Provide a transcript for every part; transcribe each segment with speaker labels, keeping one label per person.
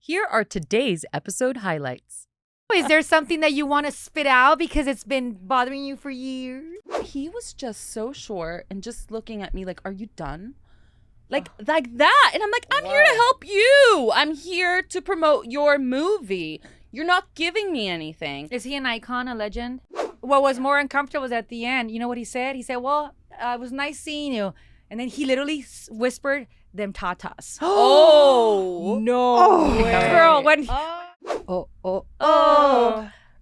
Speaker 1: Here are today's episode highlights.
Speaker 2: Is there something that you want to spit out because it's been bothering you for years?
Speaker 3: He was just so short and just looking at me like, are you done? Like that. And I'm like, I'm here to help you. I'm here to promote your movie. You're not giving me anything.
Speaker 2: Is he an icon, a legend? What was more uncomfortable was at the end. You know what he said? He said, well, it was nice seeing you. And then he literally whispered, them tatas.
Speaker 3: Oh.
Speaker 2: No way. Girl, when...
Speaker 4: Oh.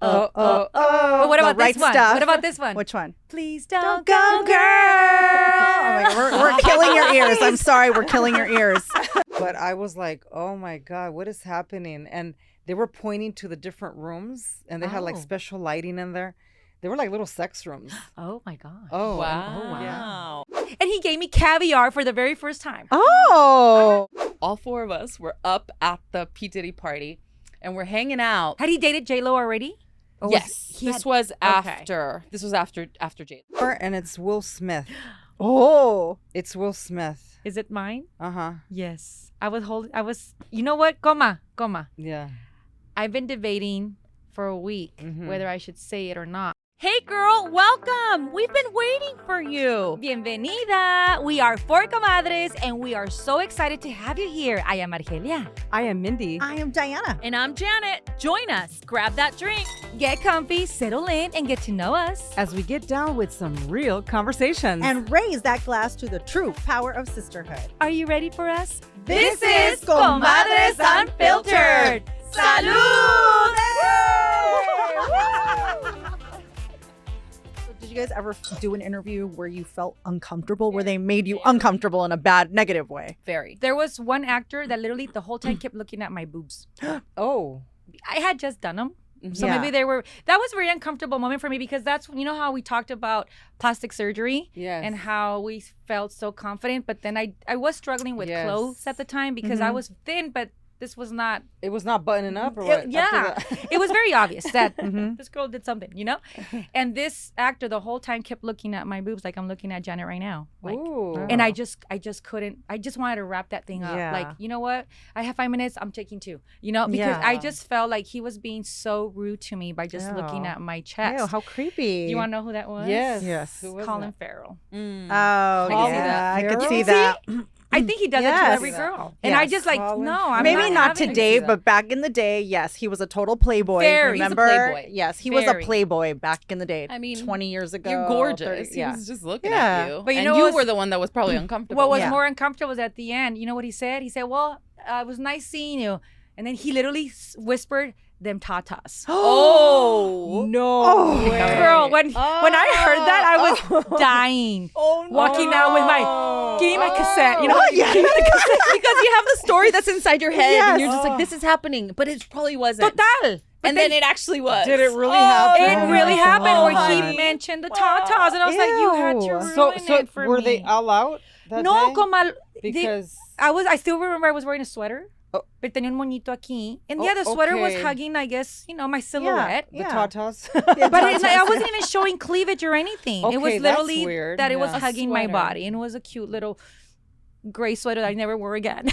Speaker 2: But what about this one? What about this one?
Speaker 4: Which one?
Speaker 2: Please don't
Speaker 4: Go,
Speaker 2: go,
Speaker 4: girl. Oh my God, we're killing your ears. I'm sorry, we're killing your ears.
Speaker 5: But I was like, oh my God, what is happening? And they were pointing to the different rooms and they had like special lighting in there. They were like little sex rooms.
Speaker 2: Oh my God.
Speaker 5: Oh,
Speaker 3: Wow.
Speaker 2: And he gave me caviar for the very first time.
Speaker 4: Oh.
Speaker 3: All four of us were up at the P. Diddy party and we're hanging out.
Speaker 2: Had he dated J-Lo already? Or
Speaker 3: Yes. This was after Jade.
Speaker 5: And it's Will Smith.
Speaker 4: Oh.
Speaker 5: It's Will Smith.
Speaker 2: Is it mine?
Speaker 5: Uh-huh.
Speaker 2: Yes. You know what? Coma.
Speaker 5: Yeah.
Speaker 2: I've been debating for a week whether I should say it or not.
Speaker 1: Hey girl, welcome. We've been waiting for you.
Speaker 2: Bienvenida. We are four comadres and we are so excited to have you here. I am Argelia.
Speaker 5: I am Mindy.
Speaker 4: I am Diana.
Speaker 1: And I'm Janet. Join us. Grab that drink.
Speaker 2: Get comfy, settle in, and get to know us.
Speaker 5: As we get down with some real conversations.
Speaker 4: And raise that glass to the true power of sisterhood.
Speaker 2: Are you ready for us?
Speaker 4: This is Comadres Unfiltered.
Speaker 2: Salud!
Speaker 4: Did you guys ever do an interview where you felt uncomfortable, where they made you uncomfortable in a bad, negative way?
Speaker 3: Very.
Speaker 2: There was one actor that literally the whole time kept looking at my boobs.
Speaker 5: Oh.
Speaker 2: I had just done them. So
Speaker 4: Yeah.
Speaker 2: maybe that was a very uncomfortable moment for me because that's, you know how we talked about plastic surgery
Speaker 5: Yes.
Speaker 2: and how we felt so confident. But then I was struggling with
Speaker 5: Yes.
Speaker 2: clothes at the time because I was thin, but this was not.
Speaker 5: It was not buttoning up or what?
Speaker 2: Yeah, it was very obvious that this girl did something, you know? And this actor the whole time kept looking at my boobs like I'm looking at Janet right now. Like,
Speaker 5: Ooh.
Speaker 2: and I just couldn't. I just wanted to wrap that thing up.
Speaker 5: Yeah.
Speaker 2: Like, you know what? I have 5 minutes. I'm taking 2. You know, because I
Speaker 5: Yeah.
Speaker 2: just felt like he was being so rude to me by just looking at my chest.
Speaker 4: Ew, how creepy.
Speaker 2: You want to know who that was?
Speaker 5: Yes.
Speaker 4: Yes.
Speaker 5: Who was
Speaker 2: Colin
Speaker 5: that?
Speaker 2: Farrell.
Speaker 4: Oh,
Speaker 5: Colin
Speaker 4: yeah, I could
Speaker 5: Farrell?
Speaker 4: see that.
Speaker 2: I think he does it to
Speaker 4: Yes.
Speaker 2: every girl. And I
Speaker 4: Yes.
Speaker 2: just like,
Speaker 5: Colin
Speaker 2: no, I'm
Speaker 4: Maybe not
Speaker 2: having
Speaker 4: today,
Speaker 5: that.
Speaker 4: but back in the day, yes, he was a total playboy.
Speaker 2: Very. He's a
Speaker 4: Remember?
Speaker 3: playboy.
Speaker 4: Yes, he was a
Speaker 2: Very.
Speaker 4: playboy back in the day.
Speaker 3: I mean,
Speaker 4: 20 years ago.
Speaker 3: You're gorgeous.
Speaker 4: 30
Speaker 3: He
Speaker 4: yeah.
Speaker 3: was just looking
Speaker 4: Yeah.
Speaker 3: at you.
Speaker 2: But you
Speaker 3: and
Speaker 2: know
Speaker 3: you
Speaker 2: what's-
Speaker 3: were the one that was probably uncomfortable.
Speaker 2: What was
Speaker 4: Yeah.
Speaker 2: more uncomfortable was at the end. You know what he said? He said, well, it was nice seeing you. And then he literally whispered, them tatas.
Speaker 3: Oh.
Speaker 5: No way.
Speaker 2: Girl, when I heard that, I was dying. Walking out with my, give me my cassette. You know,
Speaker 4: Yeah.
Speaker 3: Because you have the story that's inside your head and you're just
Speaker 5: Yes.
Speaker 3: like, this is happening. But it probably wasn't.
Speaker 2: total.
Speaker 3: And then it actually was.
Speaker 5: Did it really happen?
Speaker 2: It
Speaker 5: Oh
Speaker 2: really
Speaker 5: my
Speaker 2: happened
Speaker 5: God.
Speaker 2: where he mentioned the tatas. And I was like, you had to ruin
Speaker 5: So
Speaker 2: it for
Speaker 5: were
Speaker 2: me.
Speaker 5: they all out that
Speaker 2: No,
Speaker 5: day?
Speaker 2: Comal.
Speaker 5: Because
Speaker 2: I still remember I was wearing a sweater.
Speaker 5: Oh.
Speaker 2: But tenía un moñito aquí. And
Speaker 5: Oh,
Speaker 2: yeah, the sweater was
Speaker 5: okay.
Speaker 2: hugging, I guess, my silhouette.
Speaker 5: the tatas.
Speaker 2: But I wasn't even showing cleavage or anything. It was
Speaker 5: Okay, that's
Speaker 2: literally
Speaker 5: weird.
Speaker 2: that it was
Speaker 5: Yeah.
Speaker 2: hugging my
Speaker 3: sweater.
Speaker 2: body. And it was a cute little gray sweater that I never wore again.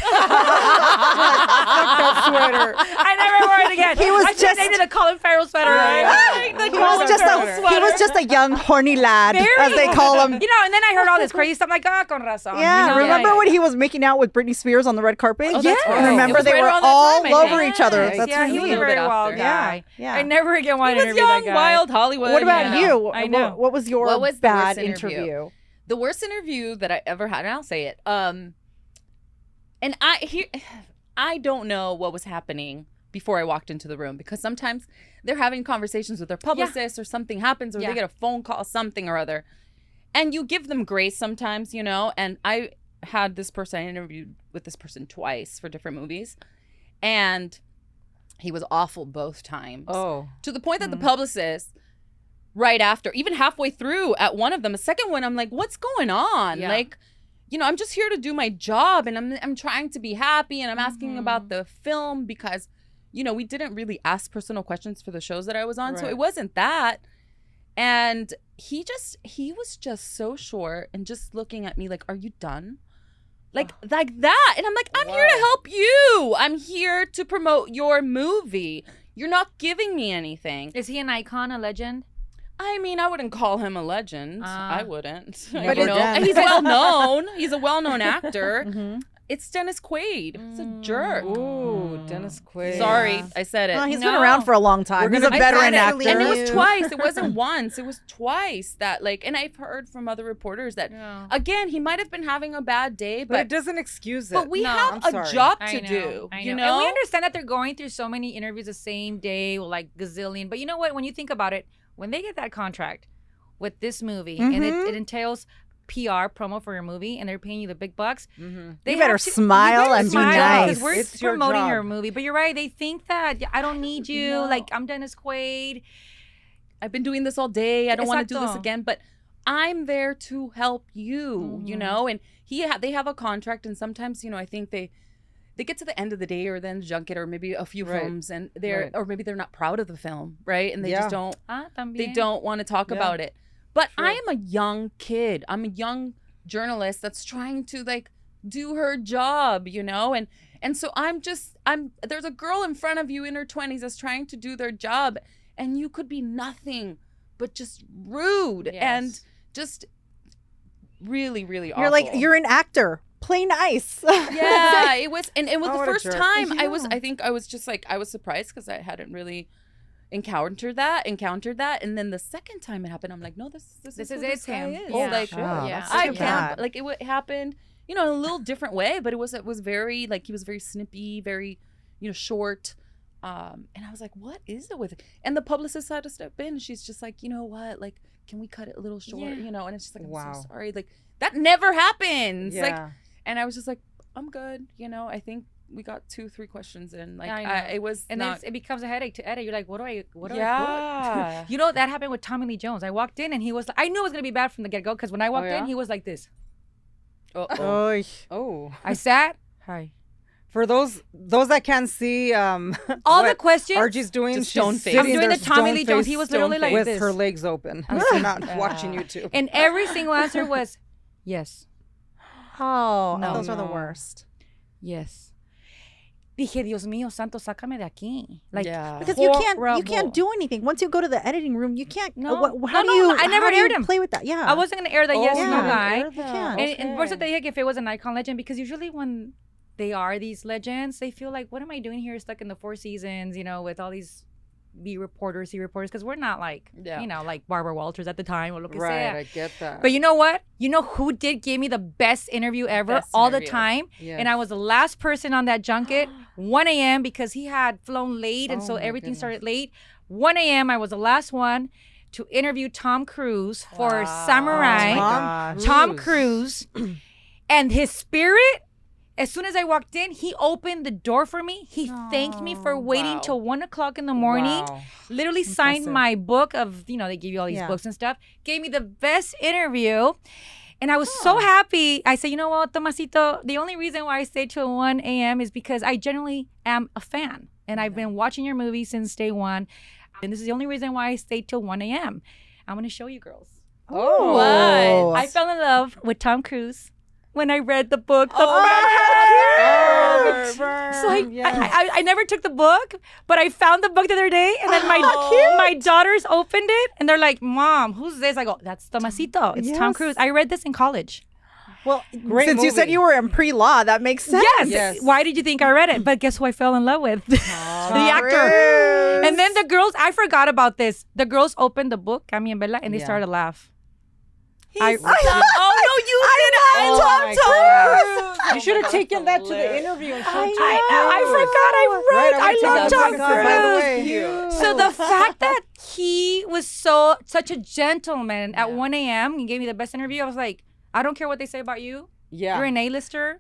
Speaker 5: That sweater.
Speaker 2: I never wore it again.
Speaker 4: He was
Speaker 2: I
Speaker 4: just-
Speaker 2: dated a Colin Farrell sweater, right?
Speaker 4: He was just a young horny lad, as they call him.
Speaker 2: And then I heard all this crazy stuff. I'm like, con razón.
Speaker 4: Yeah, remember
Speaker 2: like,
Speaker 4: when he was making out with Britney Spears on the red carpet?
Speaker 3: Oh, that's right.
Speaker 4: Remember
Speaker 3: It was
Speaker 4: they
Speaker 3: right
Speaker 4: were
Speaker 3: around that
Speaker 4: all
Speaker 3: time, I
Speaker 4: over
Speaker 3: think.
Speaker 4: each other.
Speaker 2: Yes,
Speaker 4: That's
Speaker 2: yeah, he was
Speaker 4: right.
Speaker 2: a very
Speaker 3: bit
Speaker 2: wild
Speaker 3: after.
Speaker 2: guy.
Speaker 4: Yeah.
Speaker 2: I never again
Speaker 3: He
Speaker 2: wanted to
Speaker 3: was
Speaker 2: interview
Speaker 3: young,
Speaker 2: that guy.
Speaker 3: wild Hollywood.
Speaker 4: What about you?
Speaker 2: I know.
Speaker 4: What was your
Speaker 3: What was the
Speaker 4: bad
Speaker 3: worst interview?
Speaker 4: interview?
Speaker 3: The worst interview that I ever had, and I'll say it. And I don't know what was happening before I walked into the room because sometimes they're having conversations with their publicist or something happens or they get a phone call, something or other. And you give them grace sometimes, and I had this person, I interviewed with this person twice for different movies. And he was awful both times.
Speaker 5: Oh.
Speaker 3: To the point that the publicist, right after, even halfway through at one of them, a second one, I'm like, what's going on?
Speaker 2: Yeah.
Speaker 3: Like, I'm just here to do my job and I'm trying to be happy and I'm asking about the film because, we didn't really ask personal questions for the shows that I was on. So
Speaker 5: Right.
Speaker 3: it wasn't that. And he was just so short and just looking at me like, are you done? like that. And I'm like, I'm here to help you. I'm here to promote your movie. You're not giving me anything.
Speaker 2: Is he an icon, a legend?
Speaker 3: I mean, I wouldn't call him a legend. I wouldn't.
Speaker 5: But
Speaker 3: You know? And he's well known. He's a well-known actor. It's Dennis Quaid. He's a jerk.
Speaker 5: Ooh, Dennis Quaid.
Speaker 3: Sorry, I said it.
Speaker 4: He's been around for a long time. He's a veteran actor.
Speaker 3: And it was twice. It wasn't once. It was twice that, like, and I've heard from other reporters that, again, he might have been having a bad day,
Speaker 5: But it doesn't excuse it.
Speaker 3: but we have
Speaker 5: I'm
Speaker 3: a
Speaker 5: sorry.
Speaker 3: job
Speaker 2: I
Speaker 3: to
Speaker 2: know,
Speaker 3: do.
Speaker 2: I know.
Speaker 3: You know?
Speaker 2: And we understand that they're going through so many interviews the same day, like gazillion. But you know what? When you think about it, when they get that contract with this movie and it entails PR promo for your movie and they're paying you the big bucks, they
Speaker 4: You better
Speaker 2: have to-
Speaker 4: smile and be nice.
Speaker 2: because we're
Speaker 5: It's your
Speaker 2: promoting
Speaker 5: job.
Speaker 2: your movie. But you're right, they think that I don't need you.
Speaker 3: No.
Speaker 2: Like, I'm Dennis Quaid.
Speaker 3: I've been doing this all day. I don't want to do this
Speaker 2: Exacto.
Speaker 3: again, but I'm there to help you, you know? And they have a contract, and sometimes, you know, I think they get to the end of the day or then junket or maybe a few
Speaker 5: Right.
Speaker 3: films and they're
Speaker 5: Right.
Speaker 3: or maybe they're not proud of the film, right? And they just don't
Speaker 2: También.
Speaker 3: they don't want to talk
Speaker 5: Yeah.
Speaker 3: about it. But
Speaker 5: True.
Speaker 3: I am a young kid. I'm a young journalist that's trying to like do her job, you know? And so I'm there's a girl in front of you in her 20s that's trying to do their job, and you could be nothing but just rude and just really, really awful.
Speaker 4: You're like, you're an actor. Play nice.
Speaker 3: Yeah, it was, and it was
Speaker 5: Oh,
Speaker 3: the
Speaker 5: what a
Speaker 3: first
Speaker 5: jerk.
Speaker 3: time I was just like, I was surprised because I hadn't really encountered that, and then the second time it happened, I'm like, no, this is
Speaker 2: This
Speaker 3: who
Speaker 2: is
Speaker 3: this guy
Speaker 2: him.
Speaker 3: is.
Speaker 2: Yeah.
Speaker 3: Like,
Speaker 2: Yeah.
Speaker 3: I
Speaker 4: too
Speaker 3: can't,
Speaker 4: bad.
Speaker 3: like it happened, you know, in a little different way, but it was very like he was very snippy, very, you know, short. And I was like, what is it with it? And the publicist had to step in. And she's just like, you know what? Like, can we cut it a little short? You know, and it's just like, I'm so sorry. Like, that never happens.
Speaker 5: Yeah.
Speaker 3: Like, and I was just like, I'm good. You know, I think we got 2-3 questions in. Like, it was
Speaker 2: and
Speaker 3: not.
Speaker 2: then it becomes a headache to edit. You're like, what do I
Speaker 3: Yeah.
Speaker 2: put? You know, that happened with Tommy Lee Jones. I walked in and he was like, I knew it was going to be bad from the get-go because when I walked
Speaker 5: yeah?
Speaker 2: in, he was like this.
Speaker 4: Oy.
Speaker 5: Oh.
Speaker 2: I sat. Hi.
Speaker 5: For those that can't see,
Speaker 2: All
Speaker 5: what
Speaker 2: the questions.
Speaker 5: Argie's doing,
Speaker 3: Just
Speaker 5: she's
Speaker 3: stone face.
Speaker 5: sitting
Speaker 2: I'm doing
Speaker 5: there
Speaker 2: the Tommy Lee
Speaker 5: stone
Speaker 2: Jones.
Speaker 5: face,
Speaker 2: He was literally like
Speaker 5: with
Speaker 2: this.
Speaker 5: her legs open. I'm not watching YouTube.
Speaker 2: And every single answer was yes.
Speaker 4: Oh,
Speaker 2: No.
Speaker 4: those are the
Speaker 5: No.
Speaker 4: worst.
Speaker 2: Yes. Dije, Dios mío, santo, sácame de aquí. Like,
Speaker 3: Yeah.
Speaker 4: Because you can't
Speaker 2: horrible.
Speaker 4: do anything. Once you go to the editing room, you can't.
Speaker 2: No.
Speaker 4: How do
Speaker 2: No,
Speaker 4: you?
Speaker 2: I never
Speaker 4: how do you
Speaker 2: aired him.
Speaker 4: Play with that. Yeah.
Speaker 2: I wasn't going to air the yes,
Speaker 5: yeah.
Speaker 2: no guy.
Speaker 5: Air them.
Speaker 4: can't.
Speaker 2: And por eso te dije que if it was an icon legend, because usually when they are these legends, they feel like, what am I doing here stuck in the Four Seasons, you know, with all these C reporters, because we're not like, you know, like Barbara Walters at the time or lo que
Speaker 5: Right,
Speaker 2: sea.
Speaker 5: I get that.
Speaker 2: But you know what? You know who did give me the best interview ever
Speaker 3: Best
Speaker 2: all the
Speaker 3: interview.
Speaker 2: time?
Speaker 5: Yes.
Speaker 2: And I was the last person on that junket, 1 a.m. because he had flown late and
Speaker 5: Oh
Speaker 2: so
Speaker 5: my
Speaker 2: everything
Speaker 5: goodness.
Speaker 2: started late. 1 a.m. I was the last one to interview Tom Cruise for Samurai. Tom Cruise. And his spirit, as soon as I walked in, he opened the door for me. He thanked me for waiting
Speaker 3: wow.
Speaker 2: till 1 o'clock in the morning.
Speaker 5: Wow.
Speaker 2: Literally signed
Speaker 4: Impressive.
Speaker 2: my book of, you know, they give you all these
Speaker 4: Yeah.
Speaker 2: books and stuff. Gave me the best interview. And I was so happy. I said, you know what, Tomasito, the only reason why I stayed till 1 a.m. is because I generally am a fan. And I've been watching your movie since day one. And this is the only reason why I stayed till 1 a.m. I'm going to show you girls.
Speaker 5: Oh.
Speaker 2: What? I fell in love with Tom Cruise when I read the book. The So I never took the book, but I found the book the other day, and then my daughters opened it, and they're like, "Mom, who's this?" I go, "That's Tomasito. It's Tom
Speaker 4: Yes.
Speaker 2: Cruise." I read this in college.
Speaker 4: Well,
Speaker 5: Great
Speaker 4: since you said
Speaker 5: movie.
Speaker 4: you were in pre-law, that makes sense.
Speaker 2: Yes.
Speaker 5: Yes.
Speaker 2: Why did you think I read it? But guess who I fell in love with? The actor. And then the girls, I forgot about this. The girls opened the book, Cami and Bella, and they
Speaker 5: Yeah.
Speaker 2: started to laugh.
Speaker 3: Oh no, you didn't.
Speaker 5: Oh my gosh. You should have taken that to the
Speaker 3: hilarious.
Speaker 5: interview and
Speaker 2: I
Speaker 5: showed
Speaker 2: forgot I
Speaker 5: Right,
Speaker 2: read.
Speaker 5: I
Speaker 2: I
Speaker 5: went to
Speaker 2: love
Speaker 5: that
Speaker 2: Tom
Speaker 5: book. By the
Speaker 2: Cruise.
Speaker 5: way.
Speaker 2: So the fact that he was such a gentleman at 1 a.m. and gave me the best interview, I was like, I don't care what they say about you.
Speaker 5: Yeah.
Speaker 2: You're an A-lister.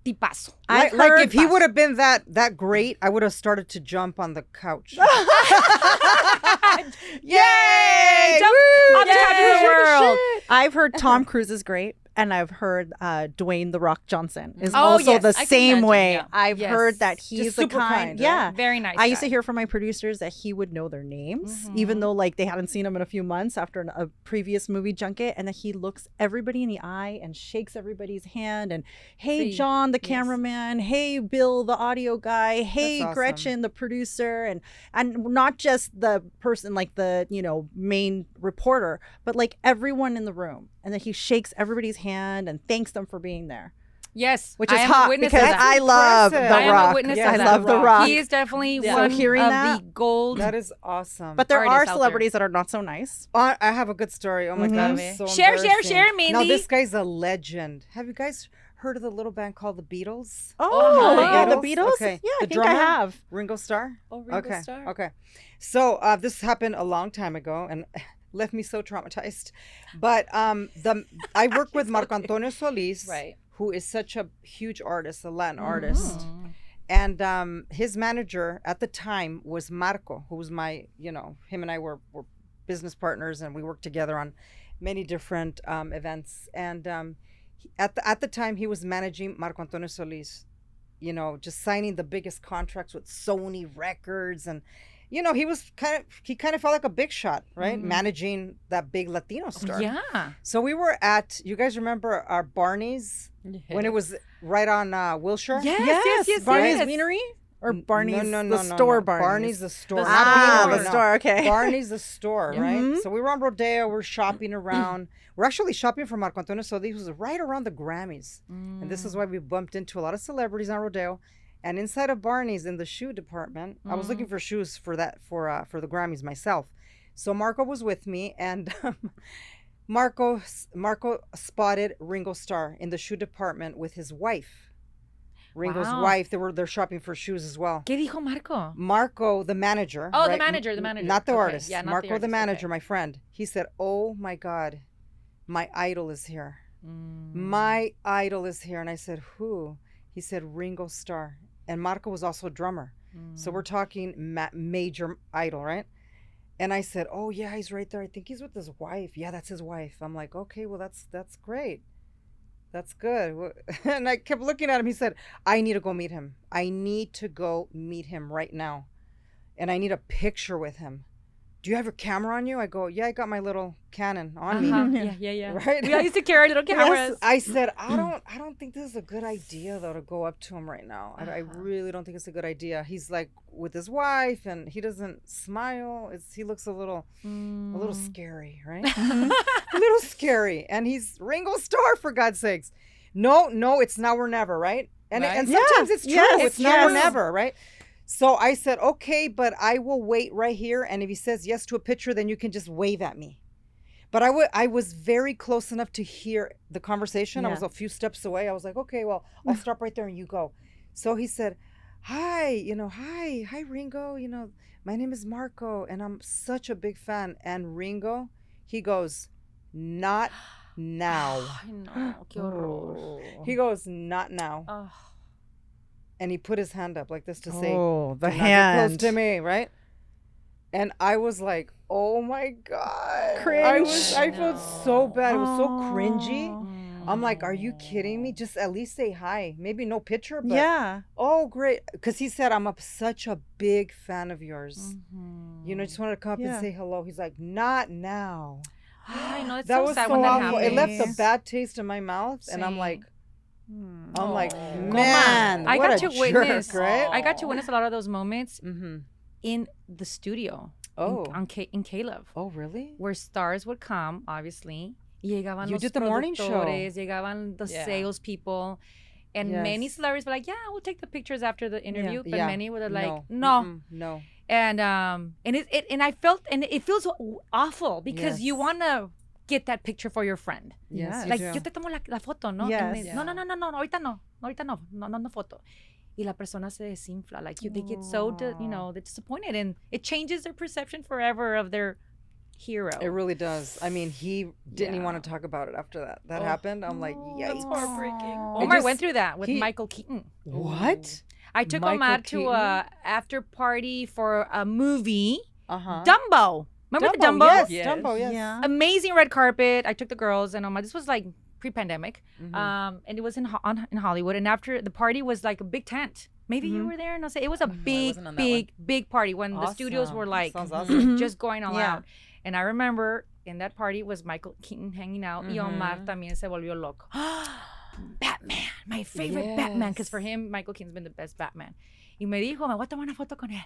Speaker 2: Tipazo.
Speaker 5: Like if he would have been that great, I would have started to jump on the couch.
Speaker 2: Yay! Jump on the couch of the world.
Speaker 4: I've heard Tom Cruise is great, and I've heard Dwayne The Rock Johnson is
Speaker 2: Oh,
Speaker 4: also
Speaker 2: yes,
Speaker 4: the
Speaker 2: I can
Speaker 4: same
Speaker 2: imagine,
Speaker 4: way.
Speaker 2: yeah.
Speaker 4: I've
Speaker 2: Yes.
Speaker 4: heard that
Speaker 5: Just
Speaker 4: he's the
Speaker 5: super kind,
Speaker 4: yeah.
Speaker 5: right?
Speaker 2: Very nice.
Speaker 4: I used to
Speaker 2: guy.
Speaker 4: hear from my producers that he would know their names,
Speaker 2: Mhm.
Speaker 4: even though like they hadn't seen him in a few months after a previous movie junket, and that he looks everybody in the eye and shakes everybody's hand and, hey,
Speaker 3: See,
Speaker 4: John, the
Speaker 3: yes.
Speaker 4: cameraman, hey, Bill, the audio guy, hey,
Speaker 5: awesome.
Speaker 4: Gretchen, the producer, and not just the person like the main reporter, but like everyone in the room, and that he shakes everybody's hand and thanks them for being there.
Speaker 2: Yes,
Speaker 4: Which
Speaker 2: I
Speaker 4: is
Speaker 2: am a
Speaker 4: hot
Speaker 2: witness
Speaker 4: because
Speaker 2: of that.
Speaker 4: I love The
Speaker 5: impressive.
Speaker 2: I am
Speaker 4: Rock.
Speaker 2: a witness
Speaker 5: Yes,
Speaker 2: of
Speaker 4: I
Speaker 2: that.
Speaker 4: love The Rock.
Speaker 2: He is definitely
Speaker 3: Yeah.
Speaker 2: one
Speaker 4: So hearing
Speaker 2: of
Speaker 4: that-
Speaker 2: the gold.
Speaker 5: That is awesome.
Speaker 4: But there
Speaker 2: artists
Speaker 4: are
Speaker 2: out there.
Speaker 4: celebrities that are not so nice.
Speaker 5: I have a good story. Oh my god,
Speaker 4: Mhm.
Speaker 5: it's so
Speaker 2: Share,
Speaker 5: embarrassing.
Speaker 2: Mandy.
Speaker 5: Now this guy's a legend. Have you guys heard of the little band called the Beatles?
Speaker 4: Oh,
Speaker 3: my.
Speaker 4: yeah, the
Speaker 5: Beatles?
Speaker 4: Beatles.
Speaker 5: Okay.
Speaker 4: Yeah, I
Speaker 5: The
Speaker 4: think I
Speaker 5: drummer?
Speaker 4: have.
Speaker 5: Ringo Starr?
Speaker 3: Oh, Ringo
Speaker 5: Okay.
Speaker 3: Starr.
Speaker 5: Okay. So this happened a long time ago and left me so traumatized. But I work with Marco Antonio Solis,
Speaker 3: Right.
Speaker 5: who is such a huge artist, a Latin artist.
Speaker 2: Mhm.
Speaker 5: And his manager at the time was Marco, who was my, him and I were business partners, and we worked together on many different events. And at the time, he was managing Marco Antonio Solis, just signing the biggest contracts with Sony Records, and he kind of felt like a big shot, right? Managing that big Latino star.
Speaker 2: Yeah.
Speaker 5: So we were at, you guys remember our Barney's when it was right on Wilshire?
Speaker 2: Yes.
Speaker 4: Barney's
Speaker 2: yes.
Speaker 4: Beanery or Barney's
Speaker 5: no,
Speaker 4: the store Barney's.
Speaker 5: Barney's the store.
Speaker 2: The
Speaker 5: not
Speaker 4: Ah,
Speaker 5: Beanery,
Speaker 4: the
Speaker 5: no.
Speaker 4: store. Okay.
Speaker 5: Barney's the store, right?
Speaker 4: Mhm.
Speaker 5: So we were on Rodeo. We're shopping around. We're actually shopping for Marco Antonio. So this was right around the Grammys. And this is why we bumped into a lot of celebrities on Rodeo. And inside of Barney's in the shoe department, I was looking for shoes for the Grammys myself. So Marco was with me, and Marco spotted Ringo Starr in the shoe department with his wife. Ringo's
Speaker 2: Wow.
Speaker 5: wife. They're shopping for shoes as well.
Speaker 2: ¿Qué dijo Marco?
Speaker 5: Marco, the manager.
Speaker 2: Oh, the
Speaker 5: right?
Speaker 2: manager.
Speaker 5: Not the
Speaker 2: Okay,
Speaker 5: artist.
Speaker 2: yeah, not the
Speaker 5: Marco, the
Speaker 2: artist,
Speaker 5: manager,
Speaker 2: okay.
Speaker 5: my friend. He said, "Oh my God, my idol is here.
Speaker 2: Mm.
Speaker 5: My idol is here." And I said, "Who?" He said, "Ringo Starr." And Marco was also a drummer. So we're talking major idol, right? And I said, "Oh yeah, he's right there. I think he's with his wife." "Yeah, that's his wife." I'm like, "Okay, well that's great. That's good." And I kept looking at him. He said, "I need to go meet him. I need to go meet him right now. And I need a picture with him. Do you have your camera on you?" I go, "Yeah, I got my little Canon on me."
Speaker 2: Uh-huh. Yeah.
Speaker 5: Right?
Speaker 2: We all used to carry little cameras.
Speaker 5: Yes, I said, I don't think this is a good idea though to go up to him right now. I really don't think it's a good idea. He's like with his wife, and he doesn't smile. He looks a little scary, right? A little scary, and he's Ringo Starr, for God's sakes. No, it's now or never, right? And
Speaker 3: Right.
Speaker 5: and sometimes it's true.
Speaker 4: Yes,
Speaker 5: It's now or
Speaker 4: yes.
Speaker 5: never, right? So I said, "Okay, but I will wait right here, and if he says yes to a picture, then you can just wave at me." But I was very close enough to hear the conversation. I
Speaker 4: Yeah.
Speaker 5: was a few steps away. I was like, "Okay, well, I'll stop right there and you go." So he said, "Hi, hi Ringo, my name is Marco and I'm such a big fan." And Ringo, he goes, "Not now."
Speaker 2: Ay, no, qué horror.
Speaker 5: He goes, "Not now."
Speaker 2: Oh.
Speaker 5: And he put his hand up like this to say,
Speaker 4: Oh, the
Speaker 5: "Do not get close
Speaker 4: hand.
Speaker 5: to me," right? And I was like, "Oh my God."
Speaker 4: Cringe.
Speaker 5: I felt so bad. It was so cringy.
Speaker 4: Oh.
Speaker 5: I'm like, "Are you kidding me? Just at least say hi. Maybe no picture, but
Speaker 4: Yeah.
Speaker 5: oh great." Because he said, "I'm such a big fan of yours.
Speaker 2: Mhm.
Speaker 5: Just wanted to come up
Speaker 4: Yeah.
Speaker 5: and say hello." He's like, "Not now."
Speaker 2: Ay, no, it's
Speaker 5: That
Speaker 2: so
Speaker 5: was
Speaker 2: sad
Speaker 5: so
Speaker 2: when that
Speaker 5: awful. It left a
Speaker 2: happens.
Speaker 5: bad taste in my mouth, and I'm
Speaker 2: Same.
Speaker 5: like,
Speaker 2: Oh.
Speaker 5: man,
Speaker 2: I
Speaker 5: what
Speaker 2: got
Speaker 5: a
Speaker 2: to
Speaker 5: jerk,
Speaker 2: witness.
Speaker 5: right?
Speaker 2: I got to witness a lot of those moments
Speaker 5: Mm-hmm.
Speaker 2: in the studio.
Speaker 5: Oh.
Speaker 2: in Caleb,
Speaker 5: Oh, really?
Speaker 2: where stars would come, obviously. Llegaban
Speaker 5: You
Speaker 2: los
Speaker 5: did the morning show.
Speaker 2: productores, llegaban the
Speaker 3: Yeah.
Speaker 2: salespeople, and many
Speaker 5: Yes.
Speaker 2: celebrities were like, "Yeah, we'll take the pictures after the interview," but
Speaker 5: Yeah.
Speaker 2: many were like,
Speaker 5: No.
Speaker 2: "No."
Speaker 5: Mm-mm. No.
Speaker 2: And I felt, and it feels awful because you
Speaker 5: Yes.
Speaker 2: want to get that picture for your friend.
Speaker 5: Yes,
Speaker 2: Like,
Speaker 5: you
Speaker 2: yo
Speaker 5: do.
Speaker 2: te tomo la foto, ¿no?
Speaker 4: Yes.
Speaker 2: And it's, no,
Speaker 3: Yeah.
Speaker 2: no, ahorita no foto. Y la persona se desinfla. Like, they get so, they're disappointed. And it changes their perception forever of their hero.
Speaker 5: It really does. I mean, he didn't even
Speaker 2: Yeah.
Speaker 5: want to talk about it after that. That
Speaker 3: Oh.
Speaker 5: happened. I'm like,
Speaker 2: That's
Speaker 5: yikes.
Speaker 2: heartbreaking.
Speaker 5: It
Speaker 2: Omar
Speaker 5: just-
Speaker 2: went through that with
Speaker 5: he-
Speaker 2: Michael Keaton.
Speaker 5: What?
Speaker 2: I took
Speaker 5: Michael
Speaker 2: Omar to a
Speaker 5: Keaton?
Speaker 2: after party for a movie,
Speaker 5: Uh-huh.
Speaker 2: Dumbo. Remember the Dumbo?
Speaker 5: Yes,
Speaker 3: Yes.
Speaker 5: Dumbo, yes.
Speaker 4: Yeah.
Speaker 2: Amazing red carpet. I took the girls, and Omar, this was like pre-pandemic, and it was in Hollywood. And after the party was like a big tent. Maybe you were there, and I'll say it was a big party when the studios were like just going all out. And I remember in that party was Michael Keaton hanging out. Y Omar también se volvió loco. Batman, my favorite Batman, because for him, Michael Keaton's been the best Batman. Y me dijo, me voy a tomar una foto con él.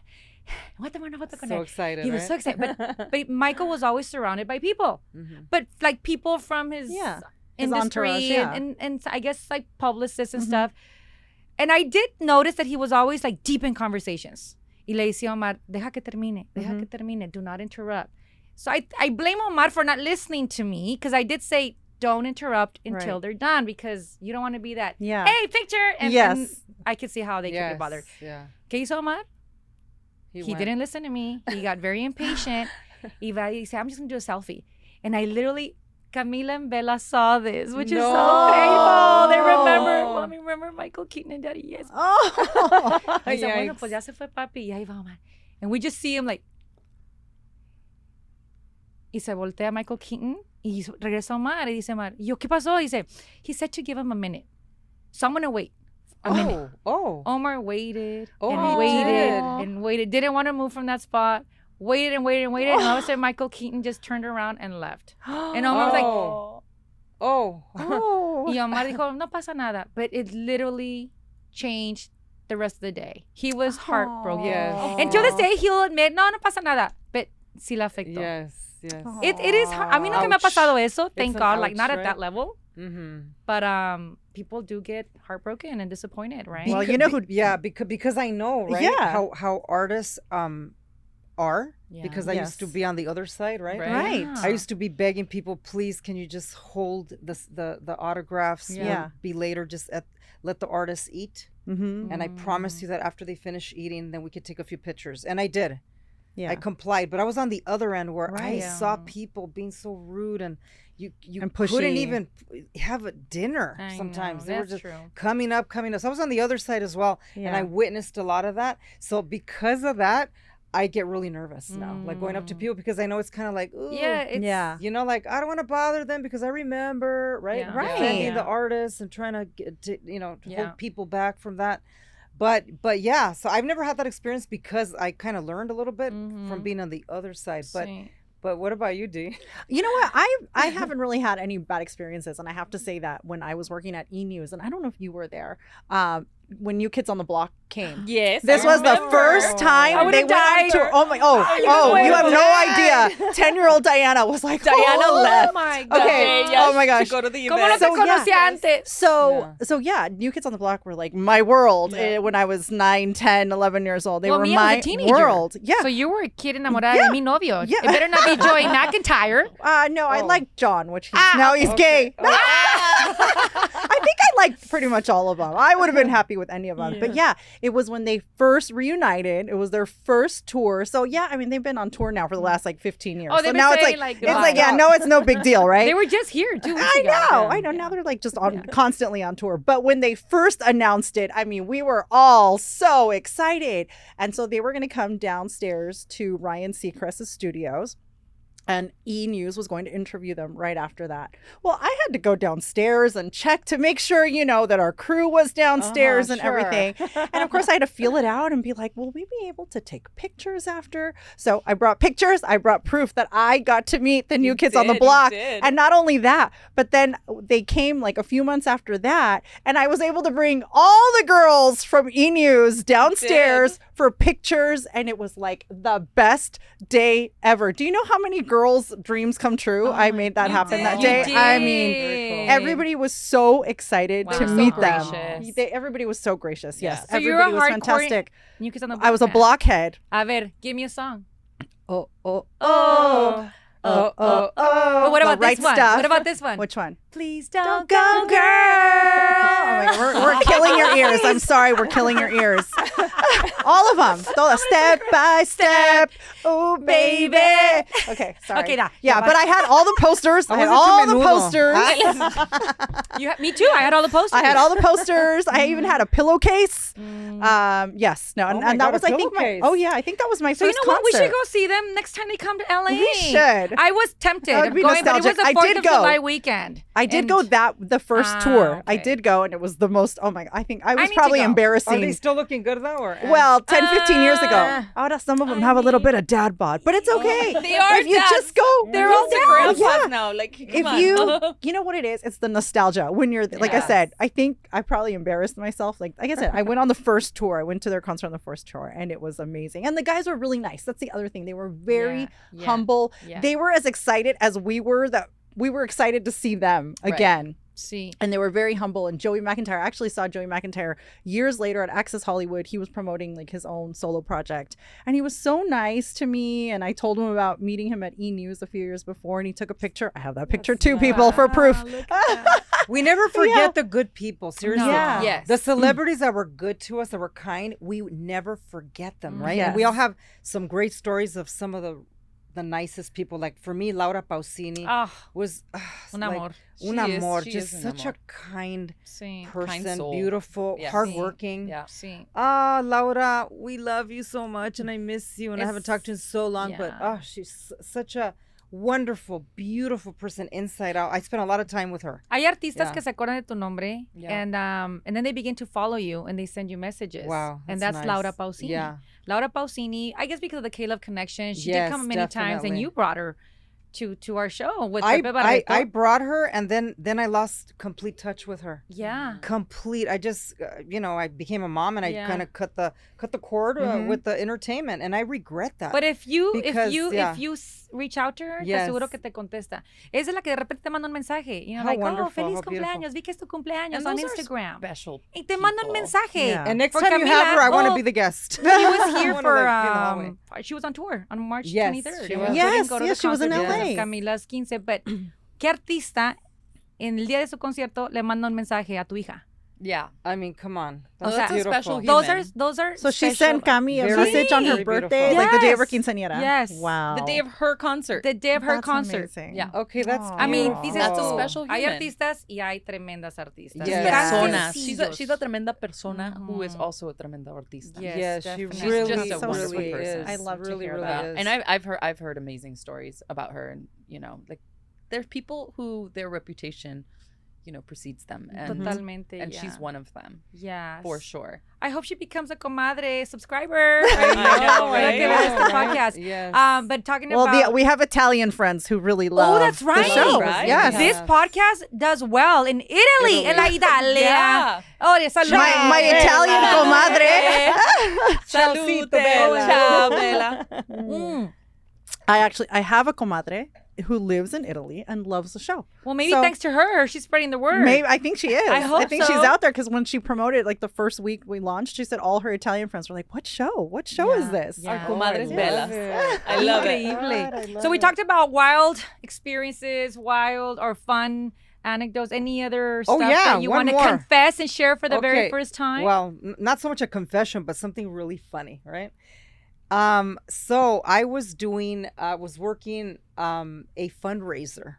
Speaker 5: So excited,
Speaker 2: He was so excited. But Michael was always surrounded by people. But like people from his industry
Speaker 4: entourage,
Speaker 2: and I guess like publicists and stuff. And I did notice that he was always like deep in conversations. Y le decía Omar, deja que termine, do not interrupt. So I blame Omar for not listening to me, because I did say, don't interrupt until they're done, because you don't want to be that, hey, picture. And I could see how they could be bothered.
Speaker 5: Yeah.
Speaker 2: ¿Qué hizo Omar? He didn't listen to me. He got very impatient. He said, I'm just going to do a selfie. And I literally, Camila and Bella saw this, which is so painful. They remember, Mommy, remember Michael Keaton and Daddy? Yes.
Speaker 4: Oh.
Speaker 2: I said, bueno, pues ya se fue papi. Y ahí va Omar. And we just see him like, y se voltea Michael Keaton. Y regresa Omar. Y dice Omar, yo, ¿qué pasó? He said, he said to give him a minute. So I'm going to wait a minute. Omar waited and waited. Didn't want to move from that spot. Waited. And all of a sudden, Michael Keaton just turned around and left. And Omar was like, Y Omar dijo, no pasa nada. But it literally changed the rest of the day. He was heartbroken.
Speaker 5: Yes.
Speaker 2: And to this day, he'll admit, no pasa nada. But sí la afectó.
Speaker 5: Yes.
Speaker 2: It is hard. A mí nunca me ha pasado eso. Thank God. Like, not at that level. But people do get heartbroken and disappointed, right?
Speaker 4: Well, you know who?
Speaker 5: Yeah, because I know, right?
Speaker 4: Yeah.
Speaker 5: How artists are. Because I used to be on the other side, right?
Speaker 4: Right.
Speaker 5: I used to be begging people, please, can you just hold the autographs?
Speaker 4: Yeah.
Speaker 5: Be later. Just let the artists eat. And I promised you that after they finish eating, then we could take a few pictures. And I did. Yeah. I complied, but I was on the other end where I saw people being so rude, and you couldn't even have a dinner sometimes. They were just coming up. So I was on the other side as well, and I witnessed a lot of that. So because of that, I get really nervous now, like going up to people, because I know it's kind of like, ooh, you know, like I don't want to bother them because I remember, right? Defending the artists and trying to get to, hold people back from that. But yeah, so I've never had that experience because I kind of learned a little bit from being on the other side. But what about you, Dee?
Speaker 4: You know what? I haven't really had any bad experiences, and I have to say that when I was working at E! News, and I don't know if you were there, when New Kids on the Block came.
Speaker 3: Yes,
Speaker 4: this was the first time they went on tour. You have no idea. 10-year-old Diana was like,
Speaker 3: Diana left.
Speaker 2: Oh my God.
Speaker 4: Okay. Oh my gosh.
Speaker 3: To go to the
Speaker 2: ¿Cómo no te conocía antes?
Speaker 4: So New Kids on the Block were like my world when I was 9, 10, 11 years old. They were my world. Yeah.
Speaker 2: So you were a kid enamorada de mi novio. Yeah. It better not be Joey McIntyre.
Speaker 4: No, I liked John, which he's gay. I think I liked pretty much all of them. I would have been happy with any of them. But yeah, it was when they first reunited. It was their first tour. So yeah, I mean, they've been on tour now for the last like 15 years.
Speaker 2: Oh,
Speaker 4: so now it's it's no big deal, right?
Speaker 2: They were just here 2 weeks ago.
Speaker 4: I know. Now they're like just constantly on tour. But when they first announced it, I mean, we were all so excited. And so they were going to come downstairs to Ryan Seacrest's studios. And E! News was going to interview them right after that. Well, I had to go downstairs and check to make sure, that our crew was downstairs and everything. And of course, I had to feel it out and be like, will we be able to take pictures after? So I brought pictures. I brought proof that I got to meet the New Kids on the Block. And not only that, but then they came like a few months after that. And I was able to bring all the girls from E! News downstairs for pictures. And it was like the best day ever. Do you know how many girls' dreams come true? I made that happen that day. I mean, everybody was so excited to meet them. Everybody was so gracious. Yes.
Speaker 2: So
Speaker 4: everybody was fantastic.
Speaker 2: New Kids on the Block.
Speaker 4: I was a blockhead.
Speaker 2: A ver, give me a song.
Speaker 4: Oh.
Speaker 2: But what about this one? What about this one?
Speaker 4: Which one?
Speaker 2: Please don't go, girl.
Speaker 4: Oh my God, we're killing your ears. I'm sorry, we're killing your ears. All of them. Step by step. Oh, baby. Okay, sorry.
Speaker 2: Okay, now.
Speaker 4: Yeah, but I had all the posters. I had all the posters.
Speaker 2: Me too. I had all the posters.
Speaker 4: I had all the posters. I even had a pillowcase. Yes. No, and that was, I think, I think that was my first concert.
Speaker 2: We should go see them next time they come to LA.
Speaker 4: We should.
Speaker 2: I was tempted
Speaker 4: That would
Speaker 2: of
Speaker 4: be
Speaker 2: going, but it was
Speaker 4: nostalgic.
Speaker 2: the
Speaker 4: I
Speaker 2: 4th
Speaker 4: did
Speaker 2: of
Speaker 4: go.
Speaker 2: July weekend.
Speaker 4: I did
Speaker 2: And-
Speaker 4: go the first tour. I
Speaker 2: okay.
Speaker 4: did go, and it was the most. Oh my! I think I was
Speaker 2: need to
Speaker 4: probably
Speaker 2: go.
Speaker 5: Are
Speaker 4: embarrassing.
Speaker 5: they still looking good though? Or
Speaker 4: Well, 10, 15 years ago.
Speaker 2: Uh,
Speaker 4: Ahora some of them have a little bit of dad bod, but it's okay.
Speaker 3: They are
Speaker 4: if you
Speaker 3: dads.
Speaker 4: just go,
Speaker 3: They're
Speaker 4: you
Speaker 3: all
Speaker 4: know,
Speaker 3: grandpas
Speaker 4: yeah.
Speaker 3: now. Like, come
Speaker 4: If
Speaker 3: on.
Speaker 4: you know what it is, it's the nostalgia. When you're like I
Speaker 3: Yes.
Speaker 4: said, I think I probably embarrassed myself. Like I said, I went on the first tour. I went to their concert on the first tour, and it was amazing. And the guys were really nice. That's the other thing. They were very
Speaker 2: Yeah.
Speaker 4: humble.
Speaker 2: Yeah.
Speaker 4: They were as excited as we were that we were excited to see them
Speaker 3: Right.
Speaker 4: again.
Speaker 2: See.
Speaker 4: And they were very humble. And Joey McIntyre, I actually saw Joey McIntyre years later at Access Hollywood. He was promoting like his own solo project. And he was so nice to me. And I told him about meeting him at E! News a few years before. And he took a picture. I have that picture too, people, for proof.
Speaker 5: we never forget the good people. Seriously.
Speaker 4: Yeah.
Speaker 3: Yes.
Speaker 5: The celebrities that were good to us, that were kind, we would never forget them, right? And we all have some great stories of some of the nicest people. Like for me, Laura Pausini
Speaker 2: Oh,
Speaker 5: was
Speaker 2: un
Speaker 5: like,
Speaker 2: amor.
Speaker 5: un
Speaker 3: She is-
Speaker 5: amor,
Speaker 3: she
Speaker 5: just
Speaker 3: is an
Speaker 5: such
Speaker 3: amor.
Speaker 5: a kind
Speaker 2: Sí.
Speaker 5: person,
Speaker 3: soul.
Speaker 5: beautiful,
Speaker 3: Yes.
Speaker 5: hardworking.
Speaker 3: Yeah.
Speaker 2: Sí.
Speaker 5: Ah, Laura, we love you so much, and I miss you, and I haven't talked to you in so long. But
Speaker 2: Yeah.
Speaker 5: she's such a wonderful, beautiful person inside out. I spent a lot of time with her.
Speaker 2: Hay artistas
Speaker 5: Yeah.
Speaker 2: que se acuerdan de tu nombre,
Speaker 3: Yeah.
Speaker 2: and then they begin to follow you and they send you messages.
Speaker 5: Wow,
Speaker 2: and
Speaker 5: that's
Speaker 2: that's
Speaker 5: nice.
Speaker 2: Laura Pausini.
Speaker 5: Yeah.
Speaker 2: Laura Pausini. I guess because of the K-Love connection, she
Speaker 5: Yes,
Speaker 2: did come many times, and
Speaker 5: definitely.
Speaker 2: you brought her to our show with
Speaker 5: I
Speaker 2: Pepe Barreto.
Speaker 5: I brought her, and then I lost complete touch with her.
Speaker 2: yeah.
Speaker 5: Complete. I just I became a mom, and I
Speaker 2: Yeah.
Speaker 5: kind of cut the cord with the entertainment, and I regret that.
Speaker 2: But if you
Speaker 5: Because, yeah.
Speaker 2: reach out to her, te
Speaker 5: Yes.
Speaker 2: aseguro que te contesta. Es de la que de repente te manda un mensaje. You know,
Speaker 5: How
Speaker 2: like,
Speaker 5: wonderful,
Speaker 2: feliz
Speaker 5: how beautiful.
Speaker 2: cumpleaños, vi que es tu cumpleaños
Speaker 3: And
Speaker 2: on
Speaker 3: those are
Speaker 2: Instagram.
Speaker 3: Special.
Speaker 2: Y te manda un
Speaker 3: people.
Speaker 2: mensaje.
Speaker 4: Yeah.
Speaker 5: and next
Speaker 2: For
Speaker 5: time you have her, I want to
Speaker 2: Camila,
Speaker 5: be the guest.
Speaker 2: She was here
Speaker 5: I wanna,
Speaker 2: for
Speaker 5: like, be in the hallway.
Speaker 2: she was on tour on March
Speaker 5: Yes,
Speaker 2: 23rd.
Speaker 5: she
Speaker 2: and
Speaker 5: was.
Speaker 2: we
Speaker 4: Yes,
Speaker 2: couldn't go to
Speaker 4: yes,
Speaker 2: the
Speaker 4: she was in
Speaker 2: concert because of
Speaker 4: LA.
Speaker 2: Camila's 15, but ¿qué artista en el día de su concierto le manda un mensaje a tu hija?
Speaker 3: Yeah.
Speaker 5: I mean, come on.
Speaker 2: O
Speaker 5: That's
Speaker 2: sea,
Speaker 3: That's a special
Speaker 5: beautiful.
Speaker 3: human.
Speaker 2: Those are
Speaker 4: So she
Speaker 2: special-
Speaker 4: sent Cami a
Speaker 5: Very,
Speaker 4: message on her
Speaker 5: very
Speaker 4: birthday,
Speaker 5: beautiful.
Speaker 4: like the day of her
Speaker 2: Yes.
Speaker 4: quinceañera.
Speaker 2: Yes.
Speaker 4: Wow.
Speaker 3: The day of her concert.
Speaker 2: the day of her
Speaker 4: That's
Speaker 2: concert.
Speaker 4: amazing.
Speaker 3: Yeah.
Speaker 5: Okay, that's
Speaker 4: Aw.
Speaker 2: I mean,
Speaker 5: beautiful.
Speaker 2: dices
Speaker 3: That's a
Speaker 2: tú,
Speaker 3: special
Speaker 2: hay
Speaker 3: human.
Speaker 2: artistas y hay tremendas artistas.
Speaker 5: Yes.
Speaker 2: Tan
Speaker 3: Personas.
Speaker 2: sencillos.
Speaker 3: She's a tremenda persona who is also a tremenda artista.
Speaker 2: Yes,
Speaker 5: Yes, she
Speaker 2: definitely.
Speaker 5: really,
Speaker 3: She's just a
Speaker 5: really
Speaker 3: wonderful person.
Speaker 5: is.
Speaker 4: I love to
Speaker 5: really,
Speaker 4: hear
Speaker 5: really
Speaker 4: that.
Speaker 5: is.
Speaker 3: And I've heard amazing stories about her, and like there's people who their reputation precedes them, and
Speaker 2: Totalmente.
Speaker 3: and
Speaker 2: yeah.
Speaker 3: she's one of them
Speaker 2: Yes.
Speaker 3: for sure.
Speaker 2: I hope she becomes a comadre subscriber.
Speaker 3: I know,
Speaker 2: Para que
Speaker 3: right?
Speaker 2: veas the podcast.
Speaker 5: Yes.
Speaker 2: But talking
Speaker 4: Well,
Speaker 2: about
Speaker 4: we have Italian friends who really love
Speaker 2: that's right.
Speaker 4: the show.
Speaker 3: Right?
Speaker 4: Yes.
Speaker 5: Yeah.
Speaker 2: this podcast does well in Italy. En la Italia.
Speaker 3: Yeah.
Speaker 2: Oh, salud.
Speaker 4: My Italian comadre.
Speaker 3: Salute,
Speaker 5: Bella.
Speaker 3: ciao, Bella.
Speaker 2: Mm.
Speaker 4: I have a comadre who lives in Italy and loves the show.
Speaker 2: Well, maybe
Speaker 4: So-
Speaker 2: thanks to her, she's spreading the word.
Speaker 4: Maybe I think she is.
Speaker 2: I hope
Speaker 4: think
Speaker 2: so.
Speaker 4: she's out there because when she promoted like the first week we launched, she said all her Italian friends were like, "What show? What show is this?"
Speaker 2: Yeah.
Speaker 3: Our comadres
Speaker 5: I
Speaker 3: bellas.
Speaker 5: love it.
Speaker 3: I love it.
Speaker 2: Increíble. So we talked about wild experiences, wild or fun anecdotes. Any other stuff
Speaker 5: yeah,
Speaker 2: that you
Speaker 5: one
Speaker 2: want to
Speaker 5: more.
Speaker 2: confess and share for the very
Speaker 5: Okay,
Speaker 2: first time?
Speaker 5: Well, not so much a confession, but something really funny, right? So I was working a fundraiser.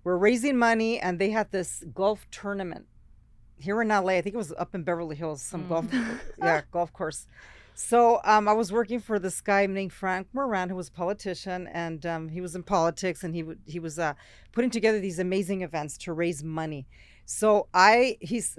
Speaker 5: We're raising money, and they had this golf tournament here in LA. I think it was up in Beverly Hills, some golf course. So I was working for this guy named Frank Moran, who was a politician, and he was in politics, and he was putting together these amazing events to raise money. So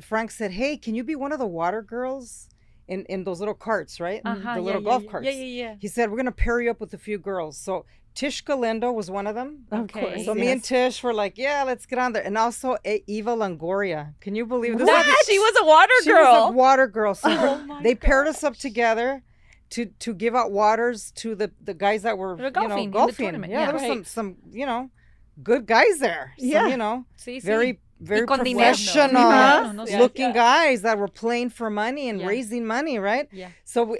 Speaker 5: Frank said, "Hey, can you be one of the water girls in those little carts, right?
Speaker 2: Uh-huh,
Speaker 5: The little
Speaker 2: yeah,
Speaker 5: golf
Speaker 2: yeah,
Speaker 5: carts."
Speaker 2: Yeah.
Speaker 5: He said, "We're gonna pair you up with a few girls." So Tish Galindo was one of them.
Speaker 4: Of
Speaker 2: Okay.
Speaker 4: course.
Speaker 5: So me and Tish were like, "Yeah, let's get on there." And also Eva Longoria. Can you believe this?
Speaker 3: What? She was a water
Speaker 5: She
Speaker 3: girl.
Speaker 5: was a water girl. So
Speaker 2: Oh
Speaker 5: they paired us up together to give out waters to the guys that were
Speaker 2: They were golfing in the
Speaker 5: golfing.
Speaker 2: tournament,
Speaker 5: Yeah,
Speaker 2: yeah.
Speaker 5: there was
Speaker 3: Right.
Speaker 5: some good guys there. Some,
Speaker 4: Yeah.
Speaker 2: Sí, sí.
Speaker 5: very very
Speaker 2: con dinero.
Speaker 5: professional
Speaker 2: No, no, no,
Speaker 5: looking
Speaker 3: yeah.
Speaker 5: guys that were playing for money and
Speaker 2: Yeah.
Speaker 5: raising money, right?
Speaker 2: Yeah.
Speaker 5: So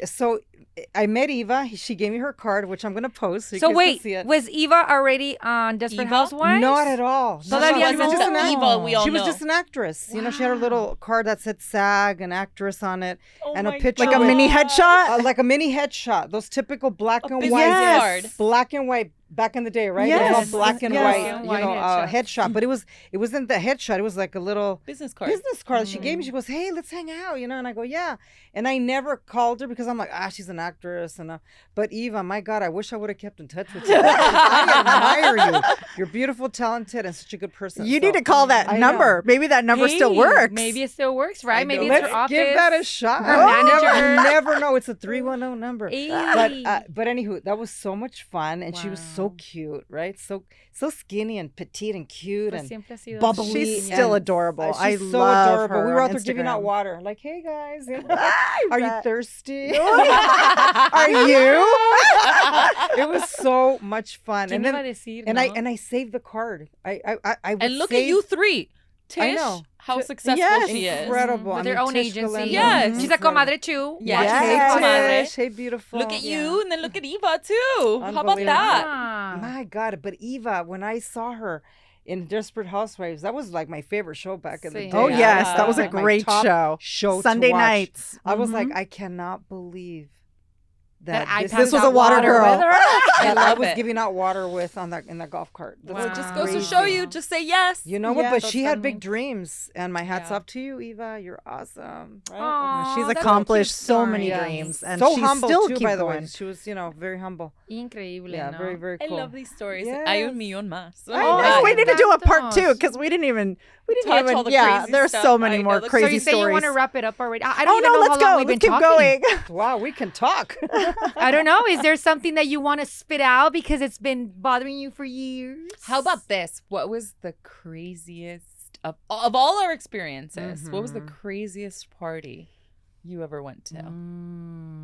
Speaker 5: I met Eva. She gave me her card, which I'm gonna post. So, you
Speaker 2: So
Speaker 5: guys
Speaker 2: wait,
Speaker 5: can see it.
Speaker 2: was Eva already on Desperate
Speaker 3: Eva?
Speaker 2: Housewives?
Speaker 5: Not at all.
Speaker 2: So
Speaker 5: No,
Speaker 2: that
Speaker 5: she
Speaker 2: wasn't
Speaker 5: was just
Speaker 2: the
Speaker 5: an
Speaker 3: Eva we all
Speaker 5: She was
Speaker 3: know.
Speaker 5: just an actress. You know, she had a little card that said SAG, an actress on it, and a
Speaker 3: my
Speaker 5: picture
Speaker 4: Like a
Speaker 5: with-
Speaker 4: mini headshot.
Speaker 5: like a mini headshot. Those typical black and
Speaker 3: business
Speaker 5: white,
Speaker 3: card.
Speaker 5: black and white back in the day, right? It
Speaker 4: Yes.
Speaker 5: was all black and
Speaker 4: Yes.
Speaker 5: white,
Speaker 2: Black and white
Speaker 5: headshot. But it wasn't the headshot. It was like a little
Speaker 3: Business card.
Speaker 5: business card that she gave me. She goes, "Hey, let's hang out," and I go, "Yeah." And I never called her because I'm like, she's she's an actress, but Eva, my God, I wish I would have kept in touch with you. I admire you. You're beautiful, talented, and such a good person.
Speaker 4: You need to call that number. Maybe that number still works.
Speaker 2: Maybe it still works, right? Maybe it's
Speaker 5: Let's
Speaker 2: her office.
Speaker 5: give that a shot.
Speaker 2: Her manager.
Speaker 5: Never know. It's a 310 number.
Speaker 2: Hey.
Speaker 5: But anywho, that was so much fun, and she was so cute, right? So skinny and petite and cute and bubbly.
Speaker 4: She's still adorable.
Speaker 5: She's so
Speaker 4: love
Speaker 5: adorable.
Speaker 4: her
Speaker 5: We were out
Speaker 4: on
Speaker 5: there giving out
Speaker 4: Instagram.
Speaker 5: water, like, "Hey guys, are you thirsty?
Speaker 4: Are you?
Speaker 5: It was so much fun, and then
Speaker 2: I
Speaker 5: I saved the card. I would
Speaker 3: And look at
Speaker 5: save-
Speaker 3: you three. Tish,
Speaker 5: I know.
Speaker 3: how successful
Speaker 4: Yes.
Speaker 3: she is.
Speaker 5: Incredible.
Speaker 2: with
Speaker 5: I
Speaker 2: their
Speaker 5: mean,
Speaker 2: own
Speaker 5: Tish
Speaker 2: agency.
Speaker 5: Galeno.
Speaker 3: Yes.
Speaker 2: She's a comadre too.
Speaker 3: Yeah.
Speaker 4: Yes.
Speaker 5: Hey,
Speaker 3: Comadre.
Speaker 5: Tish. Hey, beautiful.
Speaker 3: Look at you, and then look at Eva too. How about
Speaker 5: Unbelievable.
Speaker 3: that?
Speaker 2: Ah.
Speaker 5: My God, but Eva, when I saw her in Desperate Housewives, that was like my favorite show back in the
Speaker 2: Same.
Speaker 5: day.
Speaker 4: Oh
Speaker 3: Yeah.
Speaker 4: yes, that was a
Speaker 5: Like my
Speaker 4: great
Speaker 5: top
Speaker 4: show.
Speaker 5: to
Speaker 4: Sunday
Speaker 5: watch.
Speaker 4: nights.
Speaker 5: I was like,
Speaker 4: Mhm.
Speaker 5: I cannot believe
Speaker 2: That
Speaker 5: that
Speaker 2: I
Speaker 5: this
Speaker 2: passed
Speaker 4: This was
Speaker 2: out
Speaker 4: a water girl.
Speaker 2: with her.
Speaker 5: that I
Speaker 3: love
Speaker 5: was
Speaker 3: it.
Speaker 5: giving out water with in that golf cart. That's
Speaker 3: Well, it just goes to
Speaker 5: crazy.
Speaker 3: show you, just say yes.
Speaker 5: You know what?
Speaker 4: Yeah,
Speaker 5: But
Speaker 3: that's
Speaker 5: she had
Speaker 3: what I
Speaker 5: big
Speaker 3: mean.
Speaker 5: dreams, and my hats
Speaker 3: Yeah.
Speaker 5: off to you, Eva. You're awesome. Right?
Speaker 2: Aw,
Speaker 4: She's
Speaker 2: that's a
Speaker 4: accomplished
Speaker 2: cute
Speaker 4: so
Speaker 2: story.
Speaker 4: many
Speaker 5: Yeah.
Speaker 4: dreams, and
Speaker 5: so
Speaker 4: she's
Speaker 5: humble
Speaker 4: still
Speaker 5: too,
Speaker 4: keep
Speaker 5: by the way.
Speaker 4: going.
Speaker 5: She was, very humble.
Speaker 2: Increíble,
Speaker 5: Yeah,
Speaker 2: ¿no?
Speaker 5: very, very
Speaker 3: I
Speaker 5: cool.
Speaker 3: love these stories.
Speaker 5: Yes.
Speaker 3: Hay un millón más.
Speaker 4: Oh,
Speaker 2: know.
Speaker 4: we need to do a part
Speaker 2: Tantos.
Speaker 4: two because we didn't even
Speaker 3: Touch all the crazy
Speaker 4: there's
Speaker 3: stuff.
Speaker 4: so
Speaker 3: I
Speaker 4: many
Speaker 3: know,
Speaker 4: more
Speaker 3: the-
Speaker 2: So
Speaker 4: crazy
Speaker 2: you say
Speaker 4: stories.
Speaker 2: you want to wrap it up already? I
Speaker 4: Oh
Speaker 2: don't even
Speaker 4: no,
Speaker 2: know
Speaker 4: let's
Speaker 2: how long
Speaker 4: go.
Speaker 2: we've
Speaker 4: Let's
Speaker 2: been
Speaker 4: keep
Speaker 2: talking.
Speaker 4: going.
Speaker 5: Wow, we can talk.
Speaker 2: I don't know. Is there something that you want to spit out because it's been bothering you for years?
Speaker 3: How about this? What was the craziest of all our experiences? What was the craziest party you ever went to?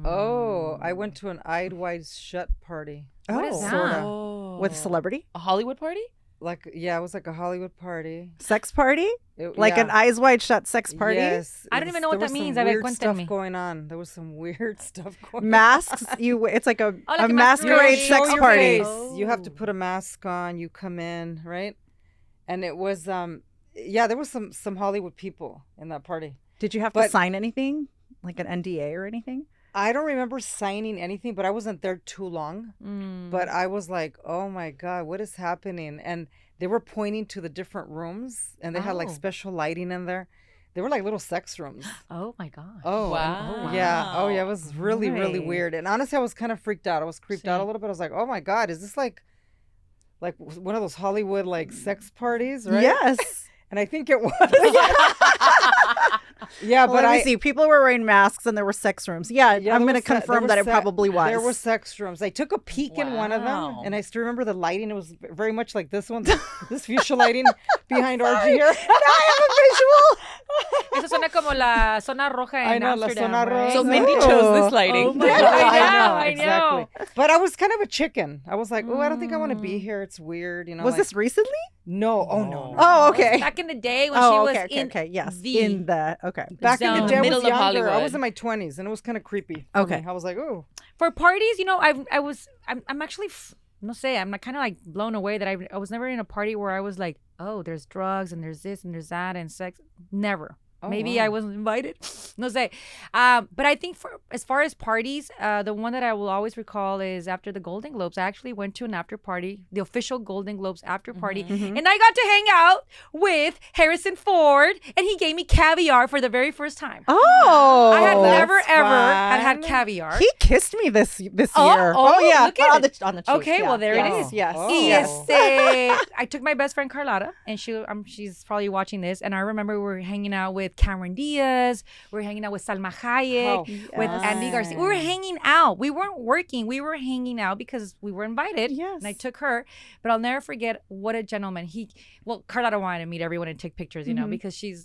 Speaker 5: Oh, I went to an Eyed Wide Shut party.
Speaker 2: What is that?
Speaker 5: Sorta.
Speaker 3: Oh.
Speaker 4: With a celebrity
Speaker 3: A Hollywood party?
Speaker 5: Like, yeah, it was like a Hollywood party.
Speaker 4: sex party, like
Speaker 5: yeah.
Speaker 4: an eyes wide shut sex party.
Speaker 5: Yes,
Speaker 2: I don't even know what
Speaker 5: there
Speaker 2: that
Speaker 5: was some
Speaker 2: means. A ver,
Speaker 5: weird stuff
Speaker 2: cuéntame.
Speaker 5: going on. There was some weird stuff going on.
Speaker 4: Masks. It's like a
Speaker 2: like a
Speaker 4: masquerade
Speaker 2: masquerade.
Speaker 4: sex
Speaker 5: Show your
Speaker 4: party.
Speaker 5: face. You have to put a mask on. You come in, right? And it was there was some Hollywood people in that party.
Speaker 4: Did you have to
Speaker 5: But-
Speaker 4: sign anything, like an NDA or anything?
Speaker 5: I don't remember signing anything, but I wasn't there too long. But I was like, oh my God, what is happening? And they were pointing to the different rooms, and they had like
Speaker 2: Oh.
Speaker 5: special lighting in there. They were like little sex rooms.
Speaker 2: Oh my gosh.
Speaker 5: Oh,
Speaker 3: Wow.
Speaker 5: yeah. Oh, yeah. It was really, really
Speaker 4: Right.
Speaker 5: weird. And honestly, I was kind of freaked out. I was creeped out a little bit. I was like, oh my God, is this like one of those Hollywood like sex parties, right?
Speaker 4: Yes.
Speaker 5: And I think it was. Yeah,
Speaker 4: Well,
Speaker 5: but
Speaker 4: let me see. People were wearing masks and there were sex rooms. Yeah,
Speaker 5: Yeah,
Speaker 4: I'm
Speaker 5: there
Speaker 4: going to
Speaker 5: was se- there
Speaker 4: confirm
Speaker 5: was
Speaker 4: that it
Speaker 5: se-
Speaker 4: probably was.
Speaker 5: There were sex rooms. I took a peek in one of them,
Speaker 3: Wow.
Speaker 5: and I still remember the lighting. It was very much like this one, this fuchsia lighting behind Argelia.
Speaker 4: Now I have a visual.
Speaker 2: Eso suena como la zona roja
Speaker 5: I
Speaker 2: en
Speaker 5: know, la
Speaker 2: Amsterdam,
Speaker 5: zona
Speaker 2: right?
Speaker 5: roja.
Speaker 3: So Mindy
Speaker 4: Oh.
Speaker 3: chose this lighting.
Speaker 2: Oh my
Speaker 5: Yeah,
Speaker 2: God.
Speaker 5: I know,
Speaker 2: know.
Speaker 5: exactly. But I was kind of a chicken. I was like, oh, I don't think I want to be here. It's weird, you know.
Speaker 4: Was
Speaker 5: like-
Speaker 4: this recently?
Speaker 5: No. Oh no.
Speaker 4: Oh, okay.
Speaker 2: Back in the day when
Speaker 4: Oh,
Speaker 2: she was
Speaker 4: okay,
Speaker 2: in
Speaker 4: okay, yes.
Speaker 2: the
Speaker 4: In the, okay.
Speaker 5: Back in the
Speaker 2: zone.
Speaker 5: day, I
Speaker 3: Middle
Speaker 5: was
Speaker 3: of
Speaker 5: younger. I
Speaker 3: Hollywood.
Speaker 5: was in my 20s, and it was kind of creepy. for
Speaker 4: Okay.
Speaker 5: me. I was like, oh.
Speaker 2: for parties, I'm actually no say I'm kind of like blown away that I was never in a party where I was like, oh, there's drugs and there's this and there's that and sex. Never.
Speaker 5: Oh,
Speaker 2: Maybe
Speaker 5: wow.
Speaker 2: I wasn't invited. No say. But I think as far as parties, the one that I will always recall is after the Golden Globes. I actually went to an after party, the official Golden Globes after party,
Speaker 5: Mm-hmm.
Speaker 2: and I got to hang out with Harrison Ford, and he gave me caviar for the very first time.
Speaker 4: Oh.
Speaker 2: I had never
Speaker 5: that's
Speaker 2: ever had
Speaker 5: fun.
Speaker 2: caviar.
Speaker 4: He kissed me this
Speaker 2: Oh,
Speaker 4: year.
Speaker 2: oh,
Speaker 4: yeah.
Speaker 2: look at
Speaker 4: on
Speaker 2: it.
Speaker 4: the cheek.
Speaker 2: Okay,
Speaker 4: yeah.
Speaker 2: well, there it
Speaker 4: yes.
Speaker 2: is.
Speaker 4: Yes.
Speaker 5: Oh.
Speaker 2: Y I took my best friend Carlotta, and she's probably watching this. And I remember we were hanging out with Cameron Diaz, we were hanging out with Salma Hayek,
Speaker 5: Oh,
Speaker 2: with
Speaker 5: yes.
Speaker 2: Andy Garcia. We were hanging out. We weren't working. We were hanging out because we were invited.
Speaker 4: Yes.
Speaker 2: And I took her, but I'll never forget what a gentleman. Carlotta wanted to meet everyone and take pictures, you know, because she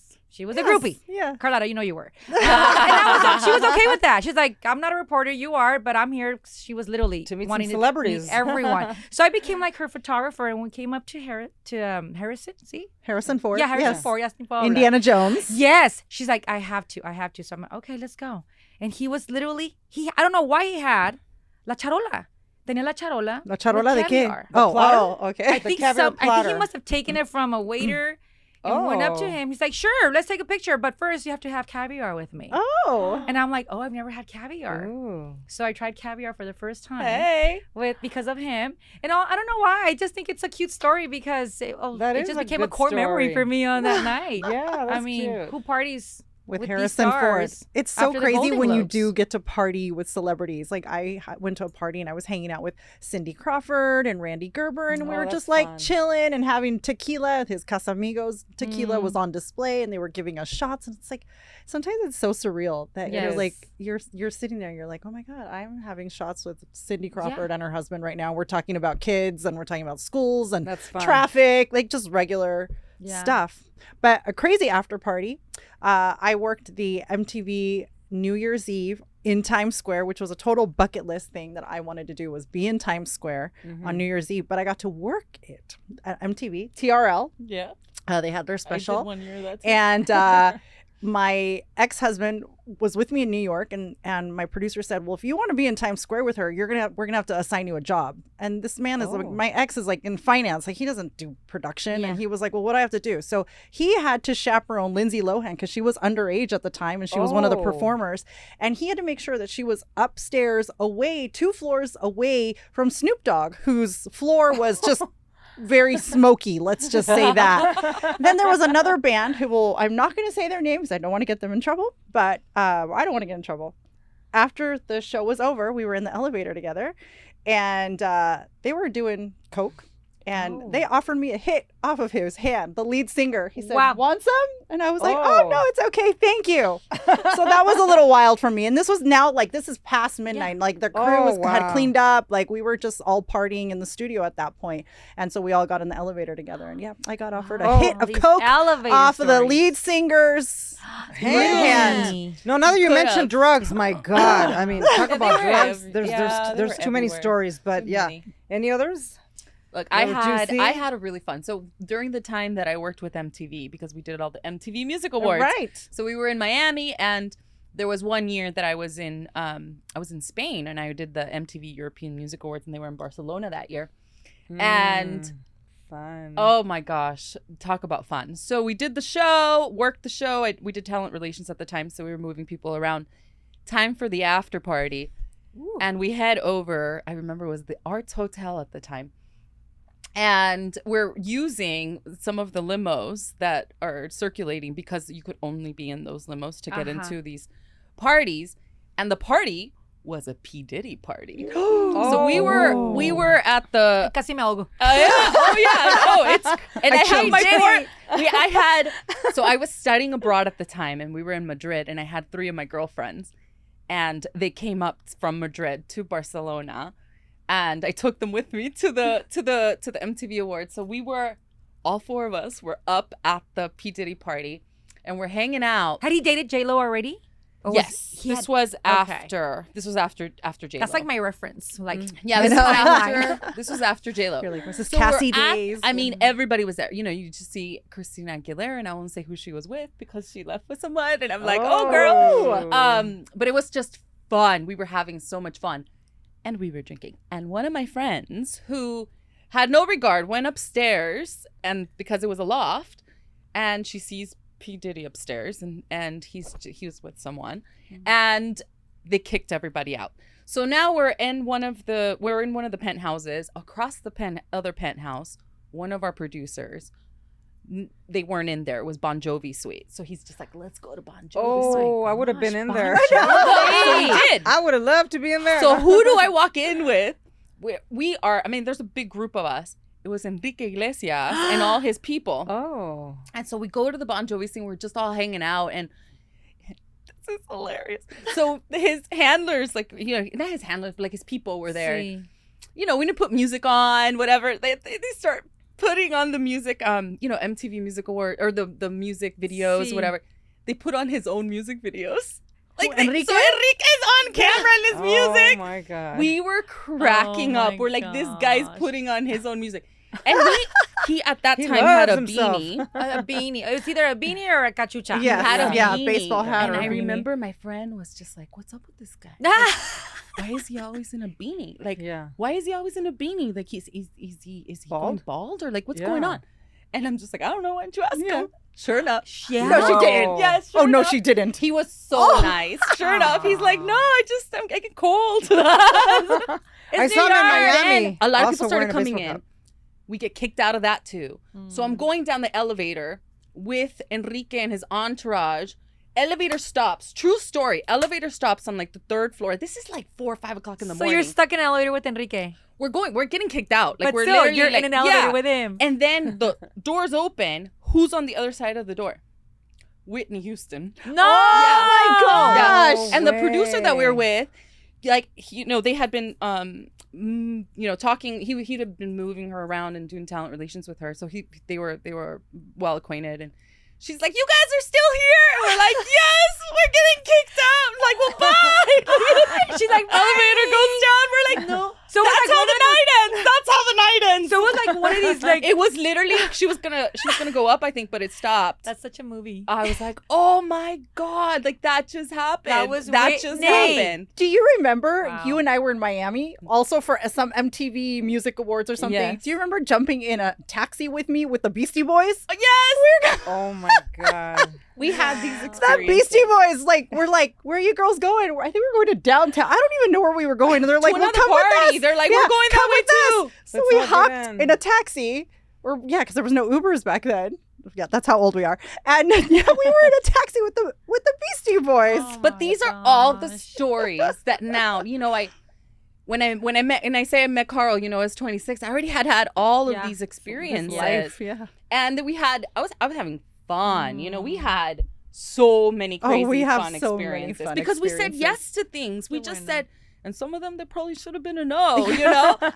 Speaker 2: was a groupie.
Speaker 4: Yeah.
Speaker 2: Carlotta, you know you were. And she was okay with that. She's like, I'm not a reporter, you are, but I'm here. She was literally
Speaker 5: To meet some
Speaker 2: wanting
Speaker 5: celebrities.
Speaker 2: meet everyone. So I became like her photographer, and we came up to Harrison. See?
Speaker 4: Harrison Ford.
Speaker 2: Yeah, Harrison
Speaker 4: yes.
Speaker 2: Ford. Yes, Paula.
Speaker 4: Indiana Jones.
Speaker 2: Yes. She's like, I have to. So I'm like, okay, let's go. And he was literally, I don't know why he had la charola. Tenía la charola.
Speaker 4: La charola
Speaker 2: with
Speaker 4: de qué?
Speaker 2: caviar.
Speaker 4: Oh, okay.
Speaker 2: I think
Speaker 5: caviar
Speaker 2: I think he
Speaker 5: platter.
Speaker 2: must have taken it from a waiter and went up to
Speaker 5: Oh.
Speaker 2: him. He's like, sure, let's take a picture, but first you have to have caviar with me.
Speaker 4: Oh.
Speaker 2: And I'm like, oh, I've never had caviar.
Speaker 5: Ooh.
Speaker 2: So I tried caviar for the first time
Speaker 4: Hey.
Speaker 2: because of him. And I don't know why. I just think it's a cute story because
Speaker 5: That
Speaker 2: it
Speaker 5: is
Speaker 2: just
Speaker 5: a
Speaker 2: became a
Speaker 5: good
Speaker 2: core memory
Speaker 5: story.
Speaker 2: for me on that night.
Speaker 5: Yeah, that's
Speaker 2: I mean,
Speaker 5: cute.
Speaker 2: who parties
Speaker 4: with
Speaker 2: these
Speaker 4: Harrison Ford.
Speaker 2: stars
Speaker 4: It's so
Speaker 2: after the
Speaker 4: crazy
Speaker 2: Golden
Speaker 4: when you
Speaker 2: Globes.
Speaker 4: do get to party with celebrities. Like went to a party and I was hanging out with Cindy Crawford and Randy Gerber, and we were
Speaker 5: that's
Speaker 4: just like
Speaker 5: fun.
Speaker 4: chilling and having tequila. His Casamigos tequila was on display, and they were giving us shots. And it's like sometimes it's so surreal that you're
Speaker 2: Yes.
Speaker 4: like you're sitting there and you're like, oh my god, I'm having shots with Cindy Crawford and her husband right now. We're talking about kids and we're talking about schools and
Speaker 5: That's fun.
Speaker 4: traffic, like just regular
Speaker 2: Yeah.
Speaker 4: stuff. But a crazy after party. I worked the MTV New Year's Eve in Times Square, which was a total bucket list thing that I wanted to do, was be in Times Square on New Year's Eve. But I got to work it at MTV, TRL.
Speaker 3: Yeah.
Speaker 4: They had their
Speaker 3: I did
Speaker 4: special.
Speaker 3: 1 year that too.
Speaker 4: And my ex-husband was with me in New York, and my producer said, well, if you want to be in Times Square with her, we're gonna have to assign you a job. And this man is like, my ex is like in finance, like he doesn't do production. And he was like, well, what do I have to do? So he had to chaperone Lindsay Lohan because she was underage at the time and she was one of the performers, and he had to make sure that she was upstairs away, 2 floors away from Snoop Dogg, whose floor was just very smoky, let's just say that. Then there was another band I'm not going to say their names, I don't want to get them in trouble, but I don't want to get in trouble. After the show was over, we were in the elevator together, and they were doing coke, and they offered me a hit off of his hand, the lead singer. He said, want some? And I was like, oh no, it's okay, thank you. So that was a little wild for me. And this was now, like, this is past midnight. Like the crew had cleaned up. Like we were just all partying in the studio at that point. And so we all got in the elevator together. And I got offered a hit of coke off of the lead singer's hand.
Speaker 5: No, now that you
Speaker 3: Could
Speaker 5: mentioned
Speaker 3: have.
Speaker 5: drugs, my God. I mean, talk about
Speaker 3: were
Speaker 5: drugs.
Speaker 3: every-
Speaker 5: There's
Speaker 3: yeah, they
Speaker 5: there's
Speaker 3: were
Speaker 5: too many
Speaker 3: everywhere.
Speaker 5: stories, but
Speaker 3: Too
Speaker 5: yeah.
Speaker 3: many.
Speaker 5: Any others?
Speaker 3: Look,
Speaker 5: Little juicy?
Speaker 3: I had a really fun. So during the time that I worked with MTV, because we did all the MTV Music Awards,
Speaker 4: Right.
Speaker 3: so we were in Miami, and there was 1 year that I was in Spain, and I did the MTV European Music Awards, and they were in Barcelona that year. And
Speaker 5: Fun.
Speaker 3: oh my gosh, talk about fun. So we did the show, worked the show. We did talent relations at the time, so we were moving people around. Time for the after party. And we head over, I remember it was the Arts Hotel at the time. And we're using some of the limos that are circulating because you could only be in those limos to get into these parties. And the party was a P. Diddy party. So we were at the
Speaker 2: Casi me ahogo.
Speaker 3: and I had my so I was studying abroad at the time, and we were in Madrid, and I had 3 of my girlfriends, and they came up from Madrid to Barcelona, and I took them with me to the MTV Awards. So we were, all 4 of us were up at the P. Diddy party, and we're hanging out.
Speaker 2: Had he dated J-Lo already? Or
Speaker 3: Yes, this was after J-Lo.
Speaker 2: That's like my reference. Like,
Speaker 3: Yeah, this was after. This was after J-Lo.
Speaker 4: You're like, was this
Speaker 3: So we're
Speaker 4: Cassie
Speaker 3: at-
Speaker 4: days?
Speaker 3: I mean, everybody was there. You know, you just see Christina Aguilera, and I won't say who she was with because she left with someone, and I'm like, oh girl. But it was just fun. We were having so much fun, and we were drinking. And one of my friends, who had no regard, went upstairs, and because it was a loft, and she sees P. Diddy upstairs, and he was with someone, and they kicked everybody out. So now we're in one of the penthouses. Across the other penthouse, one of our producers, they weren't in there. It was Bon Jovi suite. So he's just like, let's go to Bon Jovi suite.
Speaker 5: Oh, I would have been in there.
Speaker 3: So we did.
Speaker 5: I would have loved to be in there.
Speaker 3: So who do I walk in with? We are, I mean, there's a big group of us. It was Enrique Iglesias and all his people.
Speaker 5: Oh.
Speaker 3: And so we go to the Bon Jovi scene. We're just all hanging out, and this is hilarious. So his handlers, like, you know, not his handlers, but like his people were there.
Speaker 2: Sí.
Speaker 3: You know, we didn't put music on, whatever. They start putting on the music, you know, MTV Music Award, or the music videos,
Speaker 2: Sí.
Speaker 3: whatever. They put on his own music videos. Like,
Speaker 4: Enrique?
Speaker 3: so Enrique's on camera in his music.
Speaker 5: Oh my God.
Speaker 3: We were cracking
Speaker 1: Oh
Speaker 3: up.
Speaker 1: my
Speaker 3: We're like, this guy's
Speaker 1: gosh.
Speaker 3: putting on his own music. And he at that
Speaker 5: He
Speaker 3: time had a
Speaker 5: loves himself.
Speaker 3: beanie.
Speaker 2: A beanie. It's either a beanie or a cachucha.
Speaker 4: Yes.
Speaker 3: Had a
Speaker 4: Yeah,
Speaker 3: beanie.
Speaker 4: baseball hat
Speaker 3: And
Speaker 4: or a
Speaker 3: I
Speaker 4: beanie.
Speaker 3: remember my friend was just like, what's up with this guy? Why is he always in a beanie? Like,
Speaker 5: Yeah.
Speaker 3: why is he always in a beanie? Like, is he going bald, or like, what's going
Speaker 5: Yeah.
Speaker 3: on? And I'm just like, I don't know. Why don't you ask him? Sure enough.
Speaker 2: Yeah.
Speaker 4: No, she didn't.
Speaker 3: Yes. Sure
Speaker 4: Oh, no,
Speaker 3: enough.
Speaker 4: she didn't.
Speaker 3: He was so nice. Sure enough. He's like, no, I get cold.
Speaker 5: I saw him in Miami.
Speaker 3: And a lot of
Speaker 5: also
Speaker 3: people started
Speaker 5: wearing a
Speaker 3: coming
Speaker 5: baseball
Speaker 3: in.
Speaker 5: cap.
Speaker 3: We get kicked out of that too. So I'm going down the elevator with Enrique and his entourage, Elevator stops. True story. Elevator stops on like the 3rd floor. This is like 4 or 5 o'clock in the
Speaker 2: So
Speaker 3: morning.
Speaker 2: you're stuck in an elevator with Enrique.
Speaker 3: We're getting kicked out. Like
Speaker 2: But
Speaker 3: we're
Speaker 2: still,
Speaker 3: literally
Speaker 2: you're
Speaker 3: like,
Speaker 2: in an elevator
Speaker 3: yeah.
Speaker 2: with him.
Speaker 3: And then the doors open. Who's on the other side of the door? Whitney Houston.
Speaker 2: No!
Speaker 4: Oh my gosh.
Speaker 3: And the producer that we were with, like, they had been, talking. He'd have been moving her around and doing talent relations with her. So they were well acquainted. And she's like, "You guys are still here?" And we're like, "Yes, we're getting kicked out." I'm like, "Well, bye."
Speaker 2: She's like,
Speaker 3: Elevator goes down. We're like, "No."
Speaker 2: So it was
Speaker 3: That's
Speaker 2: like
Speaker 3: how
Speaker 2: one
Speaker 3: the
Speaker 2: of those-
Speaker 3: night ends. That's how the night ends.
Speaker 2: So it was like one of these like.
Speaker 3: It was literally she was gonna go up, I think, but it stopped.
Speaker 2: That's such a movie.
Speaker 3: I was like, "Oh my god!" Like that just happened.
Speaker 2: That
Speaker 3: just
Speaker 2: Whitney.
Speaker 3: happened.
Speaker 4: Do you remember
Speaker 2: Wow.
Speaker 4: you and I were in Miami also for some MTV Music Awards or something?
Speaker 3: Yes.
Speaker 4: Do you remember jumping in a taxi with me with the Beastie Boys?
Speaker 3: Yes,
Speaker 5: Oh my god.
Speaker 3: we had these
Speaker 4: That
Speaker 3: experiences.
Speaker 4: Beastie Boys, we're like, where are you girls going? I think we're going to downtown. I don't even know where we were going. And they're like,
Speaker 3: to
Speaker 4: well,
Speaker 3: another
Speaker 4: come with
Speaker 3: party.
Speaker 4: us.
Speaker 3: They're like,
Speaker 4: Yeah,
Speaker 3: "We're going
Speaker 4: come
Speaker 3: that way
Speaker 4: with us."
Speaker 3: too."
Speaker 4: So
Speaker 5: Let's
Speaker 4: we
Speaker 5: all get
Speaker 4: hopped
Speaker 5: in.
Speaker 4: in a taxi, because there was no Ubers back then. Yeah, that's how old we are. And yeah, we were in a taxi with the Beastie Boys.
Speaker 2: Oh
Speaker 3: But
Speaker 2: my
Speaker 3: these are all the
Speaker 2: gosh.
Speaker 3: stories that now, when I met, and I say I met Carl, I was 26. I already had all of
Speaker 2: Yeah.
Speaker 3: these experiences,
Speaker 4: Life, yeah.
Speaker 3: and then I was having fun. We had so many crazy
Speaker 4: we have
Speaker 3: fun
Speaker 4: so many
Speaker 3: experiences
Speaker 4: fun
Speaker 3: because we said
Speaker 4: experiences.
Speaker 3: yes to things. We
Speaker 2: Qué
Speaker 3: just
Speaker 2: bueno.
Speaker 3: said, and some of them there probably should have been a no.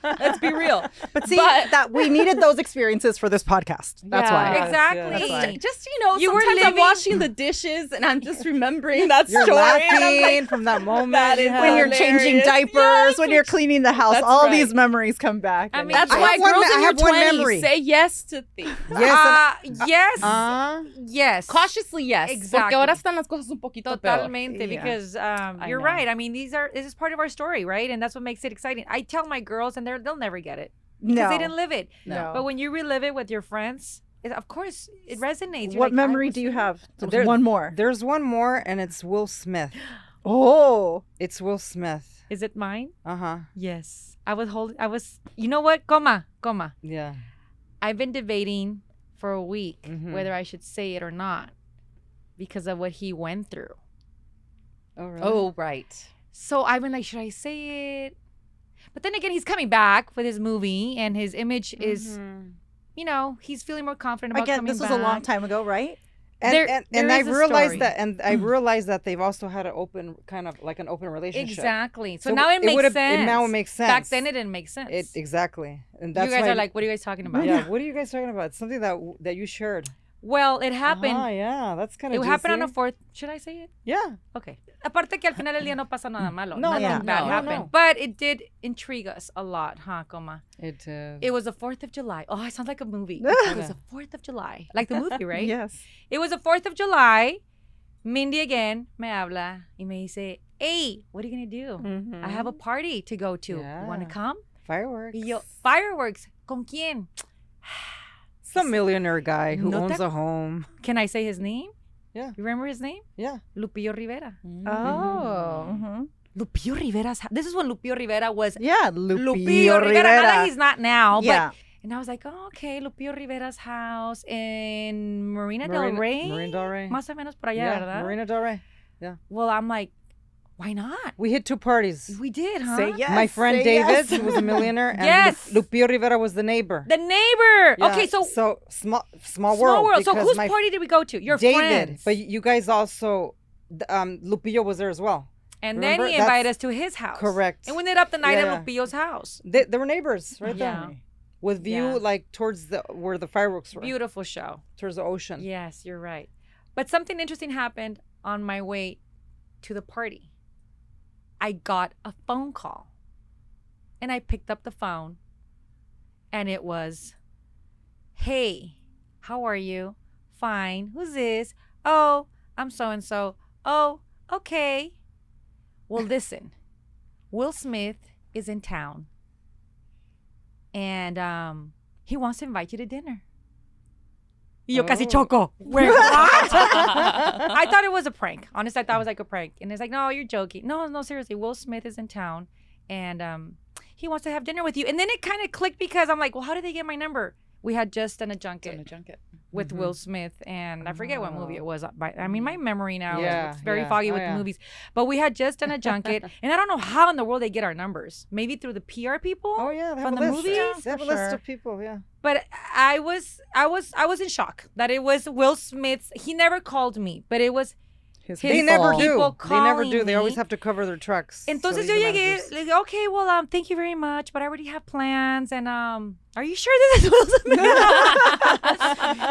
Speaker 3: Let's be real.
Speaker 4: But see,
Speaker 3: But-
Speaker 4: that we needed those experiences for this podcast. That's
Speaker 3: Yeah.
Speaker 4: why.
Speaker 5: Yes,
Speaker 2: Exactly.
Speaker 5: yes.
Speaker 4: That's why.
Speaker 3: Just
Speaker 2: You were
Speaker 3: sometimes I'm
Speaker 2: living-
Speaker 3: washing the dishes and I'm just remembering that
Speaker 5: You're
Speaker 3: story. And I'm
Speaker 5: laughing
Speaker 3: like,
Speaker 5: from that moment.
Speaker 3: That is
Speaker 5: you
Speaker 4: When
Speaker 5: have.
Speaker 4: you're changing
Speaker 3: Hilarious.
Speaker 4: diapers,
Speaker 3: Yes,
Speaker 4: when you're cleaning the house,
Speaker 3: That's
Speaker 4: all
Speaker 3: right.
Speaker 4: these memories come back.
Speaker 2: I
Speaker 4: and
Speaker 2: mean,
Speaker 3: That's
Speaker 5: I
Speaker 3: why
Speaker 5: have one
Speaker 3: girls
Speaker 5: me- I
Speaker 3: in your
Speaker 5: have one
Speaker 3: 20s
Speaker 5: memory.
Speaker 3: say yes to things.
Speaker 5: Yes.
Speaker 2: Yes. Yes.
Speaker 3: Cautiously yes.
Speaker 2: Exactly.
Speaker 3: Porque ahora están las cosas un poquito peor.
Speaker 2: Totalmente,
Speaker 4: Yeah.
Speaker 2: because you're
Speaker 3: know.
Speaker 2: right. I mean, this is part of our story, right? And that's what makes it exciting. I tell my girls, and they'll never get it because
Speaker 4: no.
Speaker 2: they didn't live it.
Speaker 4: No.
Speaker 2: But when you relive it with your friends, of course, it resonates. You're
Speaker 4: What
Speaker 2: like, I
Speaker 4: memory
Speaker 2: was
Speaker 4: do you
Speaker 2: there.
Speaker 4: have?
Speaker 5: There-
Speaker 4: One more.
Speaker 5: There's one more, and it's Will Smith.
Speaker 4: Oh.
Speaker 5: It's Will Smith.
Speaker 2: Is it mine?
Speaker 5: Yes.
Speaker 2: I was. You know what? Coma.
Speaker 5: Yeah.
Speaker 2: I've been debating for a week
Speaker 5: Mhm.
Speaker 2: whether I should say it or not because of what he went through.
Speaker 5: Oh, really?
Speaker 3: Oh, right.
Speaker 2: So I've been like, should I say it? But then again, he's coming back with his movie, and his image is, he's feeling more confident about
Speaker 4: Again,
Speaker 2: coming
Speaker 4: this was
Speaker 2: back.
Speaker 4: a long time ago, right?
Speaker 5: And,
Speaker 2: There-
Speaker 5: and,
Speaker 2: there
Speaker 5: and
Speaker 2: is
Speaker 5: I
Speaker 2: a
Speaker 5: realized
Speaker 2: story.
Speaker 5: that, and I realized that they've also had an open, kind of like an open relationship.
Speaker 2: Exactly. So now it makes
Speaker 5: would've-
Speaker 2: sense.
Speaker 5: now it makes sense.
Speaker 2: Back then it didn't make sense.
Speaker 5: Exactly, and that's
Speaker 2: you guys
Speaker 5: why,
Speaker 2: are like, what are you guys talking about?
Speaker 5: yeah. What are you guys talking about? It's something that you shared.
Speaker 2: Well, it happened.
Speaker 5: Yeah, that's kind
Speaker 2: It
Speaker 5: of.
Speaker 2: happened on a 4th. Should I say it?
Speaker 5: Yeah.
Speaker 2: Okay. Aparte que al final del día no pasa nada malo.
Speaker 5: No,
Speaker 2: Nothing
Speaker 4: yeah.
Speaker 2: bad
Speaker 3: No,
Speaker 2: happened.
Speaker 5: no.
Speaker 2: But it did intrigue us a lot, huh, Coma?
Speaker 5: It.
Speaker 2: It was the 4th of July. Oh, it sounds like a movie. It was the 4th of July. Like the movie, right?
Speaker 4: Yes.
Speaker 2: It was the 4th of July. Mindy again me habla y me dice, hey, what are you going to do?
Speaker 4: Mm-hmm.
Speaker 2: I have a party to go to.
Speaker 5: Yeah.
Speaker 2: You want to come?
Speaker 5: Fireworks.
Speaker 2: Y yo, fireworks. ¿Con quién?
Speaker 5: Some millionaire guy who
Speaker 2: No
Speaker 5: owns
Speaker 2: te-
Speaker 5: a home.
Speaker 2: Can I say his name?
Speaker 5: Yeah.
Speaker 2: You remember his name?
Speaker 5: Yeah.
Speaker 2: Lupillo Rivera.
Speaker 4: Oh. Mm-hmm.
Speaker 2: Lupillo Rivera's this is when Lupillo Rivera was
Speaker 4: Yeah,
Speaker 2: Lupillo Rivera. Not that he's not now,
Speaker 4: Yeah.
Speaker 2: but and I was like, oh, okay, Lupillo Rivera's house in Marina del Rey.
Speaker 5: Marina Del Rey.
Speaker 2: Más o menos por allá,
Speaker 5: Yeah,
Speaker 2: ¿verdad?
Speaker 5: Marina Del Rey.
Speaker 2: Well, I'm like, why not?
Speaker 5: We hit 2 parties.
Speaker 2: We did, huh?
Speaker 4: Say yes.
Speaker 5: My friend
Speaker 4: say
Speaker 5: David,
Speaker 4: yes.
Speaker 5: who was a millionaire, and
Speaker 2: Yes.
Speaker 5: Lupillo Rivera was the neighbor.
Speaker 2: The neighbor.
Speaker 5: Yeah,
Speaker 2: Okay, so
Speaker 5: small
Speaker 2: small
Speaker 5: world.
Speaker 2: world. So
Speaker 5: because
Speaker 2: whose
Speaker 5: my
Speaker 2: party did we go to? Your
Speaker 5: David,
Speaker 2: friends.
Speaker 5: but you guys also, Lupillo was there as well.
Speaker 2: And
Speaker 5: remember?
Speaker 2: then he invited
Speaker 5: That's
Speaker 2: us to his house.
Speaker 5: correct.
Speaker 2: And we ended up the night
Speaker 5: Yeah.
Speaker 2: at Lupillo's house.
Speaker 5: They were neighbors right
Speaker 2: Yeah.
Speaker 5: there, with view
Speaker 2: Yeah.
Speaker 5: like towards where the fireworks were,
Speaker 2: Beautiful show.
Speaker 5: towards the ocean.
Speaker 2: Yes, you're right. But something interesting happened on my way to the party. I got a phone call. And I picked up the phone. And it was, hey, how are you? Fine. Who's this? Oh, I'm so-and-so. Oh, okay. Well, listen. Will Smith is in town. And he wants to invite you to dinner. Y yo casi
Speaker 5: Oh.
Speaker 2: choco. Wait, what? I thought it was a prank. Honestly, I thought it was like a prank. And it's like, no, you're joking. No, seriously. Will Smith is in town. And he wants to have dinner with you. And then it kind of clicked because I'm like, well, how did they get my number? we had just done a
Speaker 3: On a
Speaker 2: junket
Speaker 3: junket.
Speaker 2: with Will Smith, and I forget what movie it was. I mean, my memory now
Speaker 5: Yeah,
Speaker 2: is very
Speaker 5: yeah.
Speaker 2: foggy
Speaker 5: Oh,
Speaker 2: with
Speaker 5: yeah.
Speaker 2: the movies. But we had just done a junket, and I don't know how in the world they get our numbers. Maybe through the PR people.
Speaker 5: Oh yeah, they have
Speaker 2: From
Speaker 5: a
Speaker 2: the
Speaker 5: list.
Speaker 2: movies?
Speaker 5: They have a
Speaker 4: For
Speaker 5: list
Speaker 4: sure.
Speaker 5: of people. Yeah.
Speaker 2: But I was in shock that it was Will Smith's. He never called me, but it was
Speaker 4: His
Speaker 2: His
Speaker 5: They never
Speaker 2: people
Speaker 5: do. They never
Speaker 2: calling
Speaker 5: do. They always
Speaker 2: me.
Speaker 5: have to cover their trucks.
Speaker 2: Entonces
Speaker 5: so
Speaker 2: yo
Speaker 5: these are
Speaker 2: llegué,
Speaker 5: managers.
Speaker 2: le dije, okay, well, thank you very much, but I already have plans, and are you sure this is Will Smith?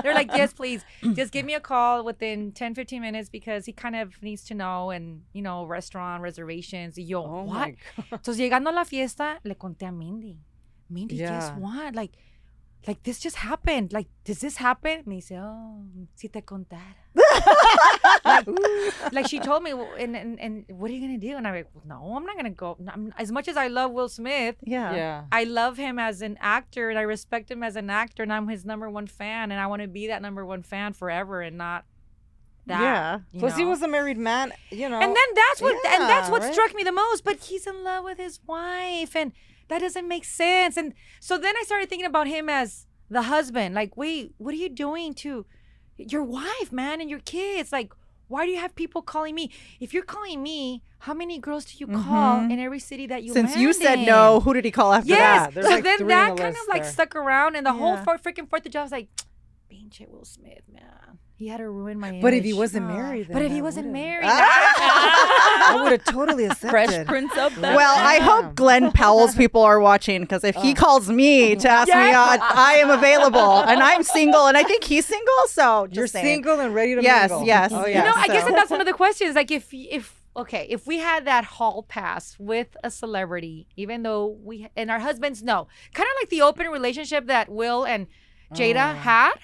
Speaker 2: They're like, yes, please, just give me a call within 10, 15 minutes because he kind of needs to know, and, you know, restaurant reservations. Y yo,
Speaker 5: Oh
Speaker 2: what?
Speaker 5: my God.
Speaker 2: Entonces, llegando a la fiesta, le conté a Mindy. Mindy, guess
Speaker 5: Yeah.
Speaker 2: what? Like this just happened. Like, does this happen? Me dice, oh, si te contara. like she told me, "Well, and what are you gonna do?" And I'm like, well, no, I'm not gonna go. As much as I love Will Smith,
Speaker 4: Yeah.
Speaker 5: Yeah.
Speaker 2: I love him as an actor and I respect him as an actor, and I'm his number one fan, and I want to be that number one fan forever and not that.
Speaker 4: Yeah.
Speaker 2: you
Speaker 5: Plus, he
Speaker 2: know?
Speaker 5: was a married man. You know.
Speaker 2: And then that's what
Speaker 5: right?
Speaker 2: struck me the most. But he's in love with his wife, and that doesn't make sense. And so then I started thinking about him as the husband. Like, wait, what are you doing to your wife, man, and your kids? Like, why do you have people calling me? If you're calling me, how many girls do you call in every city that you
Speaker 4: Since
Speaker 2: land
Speaker 4: you said
Speaker 2: in?
Speaker 4: no, who did he call after
Speaker 2: Yes.
Speaker 4: that?
Speaker 5: there's
Speaker 2: So
Speaker 5: like
Speaker 2: then
Speaker 5: three
Speaker 2: that
Speaker 5: on the
Speaker 2: kind of
Speaker 5: list
Speaker 2: like
Speaker 5: there.
Speaker 2: stuck around, and the whole
Speaker 4: Yeah.
Speaker 2: freaking 4th of July, I was like, pinche Will Smith, man. He had to ruin my image.
Speaker 5: But if he wasn't married, then
Speaker 2: But if he
Speaker 5: that
Speaker 2: wasn't
Speaker 5: would've-
Speaker 2: married.
Speaker 5: I would have totally accepted.
Speaker 3: Fresh Prince of Bel-Air.
Speaker 4: Well, I
Speaker 5: Yeah.
Speaker 4: hope Glenn Powell's people are watching, because if he calls me to ask me out, I am available, and I'm single, and I think he's single. So just
Speaker 5: You're
Speaker 4: saying.
Speaker 5: single and ready to
Speaker 4: Yes,
Speaker 5: mingle.
Speaker 4: yes.
Speaker 5: Oh,
Speaker 4: You
Speaker 5: yeah.
Speaker 2: You know, I guess
Speaker 4: So-
Speaker 2: that's one of the questions. Like, if we had that hall pass with a celebrity, even though and our husbands know, kind of like the open relationship that Will and Jada had,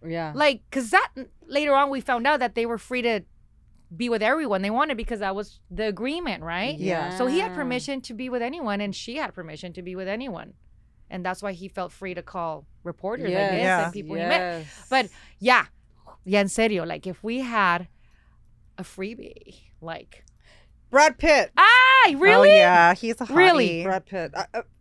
Speaker 5: Yeah.
Speaker 2: like, because that later on we found out that they were free to be with everyone they wanted because that was the agreement, right?
Speaker 4: Yeah.
Speaker 2: So he had permission to be with anyone, and she had permission to be with anyone, and that's why he felt free to call reporters, I guess,
Speaker 4: Yeah.
Speaker 2: and people he met. But yeah, en serio, like if we had a freebie, like,
Speaker 5: Brad Pitt.
Speaker 2: really?
Speaker 4: Oh, yeah, he's a hottie.
Speaker 2: Really?
Speaker 5: Brad Pitt.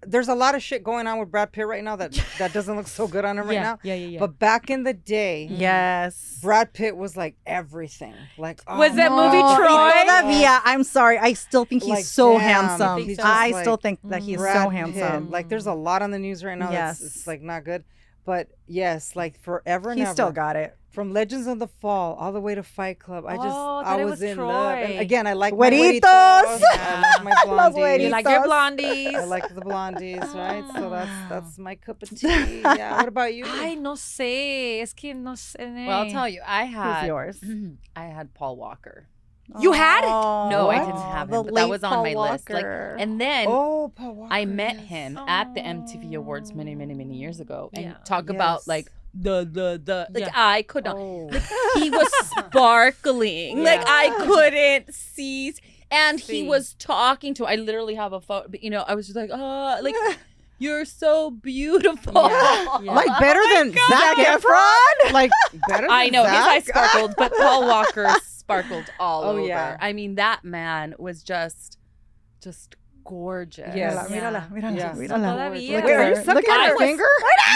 Speaker 5: There's a lot of shit going on with Brad Pitt right now that doesn't look so good on him right
Speaker 2: yeah,
Speaker 5: now.
Speaker 2: yeah.
Speaker 5: But back in the day,
Speaker 4: Yes.
Speaker 5: Brad Pitt was like everything. Like,
Speaker 2: Was
Speaker 5: oh
Speaker 2: that
Speaker 5: my
Speaker 2: movie
Speaker 5: God.
Speaker 2: Troy?
Speaker 4: Todavía, I'm sorry. I still think he's
Speaker 5: Like,
Speaker 4: so
Speaker 5: damn,
Speaker 4: handsome.
Speaker 5: he's
Speaker 4: I
Speaker 5: just
Speaker 4: still
Speaker 5: like
Speaker 4: think that he's
Speaker 5: Brad
Speaker 4: so
Speaker 5: Pitt.
Speaker 4: handsome.
Speaker 5: Like, there's a lot on the news right now.
Speaker 4: Yes.
Speaker 5: It's like not good. But yes, like forever and
Speaker 4: He's
Speaker 5: ever.
Speaker 4: still got it.
Speaker 5: From Legends of the Fall all the way to Fight Club. I
Speaker 2: Oh,
Speaker 5: I
Speaker 2: that it
Speaker 5: was
Speaker 2: was
Speaker 5: in
Speaker 2: Troy.
Speaker 5: love. And again, I like my
Speaker 4: Güeritos.
Speaker 5: güeritos. I like my
Speaker 4: Los
Speaker 5: blondies.
Speaker 2: You like
Speaker 4: güeritos.
Speaker 2: your blondies?
Speaker 5: I like the blondies, right? So
Speaker 2: Ah.
Speaker 5: that's my cup of tea. Yeah. What about you?
Speaker 2: Ay, no sé. Es que no sé.
Speaker 3: Well, I'll tell you, I had
Speaker 4: Who's yours?
Speaker 3: I had Paul Walker.
Speaker 2: You had?
Speaker 3: No, I
Speaker 4: what?
Speaker 3: didn't have
Speaker 4: The
Speaker 3: him, but that
Speaker 4: late
Speaker 3: was on
Speaker 4: Paul
Speaker 3: my list. Like,
Speaker 4: Walker.
Speaker 3: and then
Speaker 5: Oh, Paul Walker.
Speaker 3: I met
Speaker 5: yes.
Speaker 3: him at the MTV Awards many, many, many years ago, and
Speaker 2: Yeah.
Speaker 3: talk about
Speaker 5: Yes.
Speaker 3: like the like
Speaker 2: Yeah.
Speaker 3: I could not.
Speaker 5: Oh.
Speaker 3: He was sparkling, like I couldn't see, and he
Speaker 2: See.
Speaker 3: was talking to. I literally have a photo. You know, I was just like, like you're so beautiful.
Speaker 2: Yeah. Yeah.
Speaker 5: Like better than Zac
Speaker 4: Efron?
Speaker 5: Like better than
Speaker 3: I know his
Speaker 5: Zac?
Speaker 3: eyes sparkled, but Paul Walker sparkled all
Speaker 5: Oh,
Speaker 3: over.
Speaker 5: yeah.
Speaker 3: I mean, that man was just gorgeous.
Speaker 5: Yes.
Speaker 4: Mírala, mírala,
Speaker 5: Yeah.
Speaker 4: mírala.
Speaker 2: Todavía.
Speaker 5: Wait, are you
Speaker 4: Look
Speaker 5: sucking
Speaker 4: at
Speaker 5: her
Speaker 4: her.
Speaker 5: finger?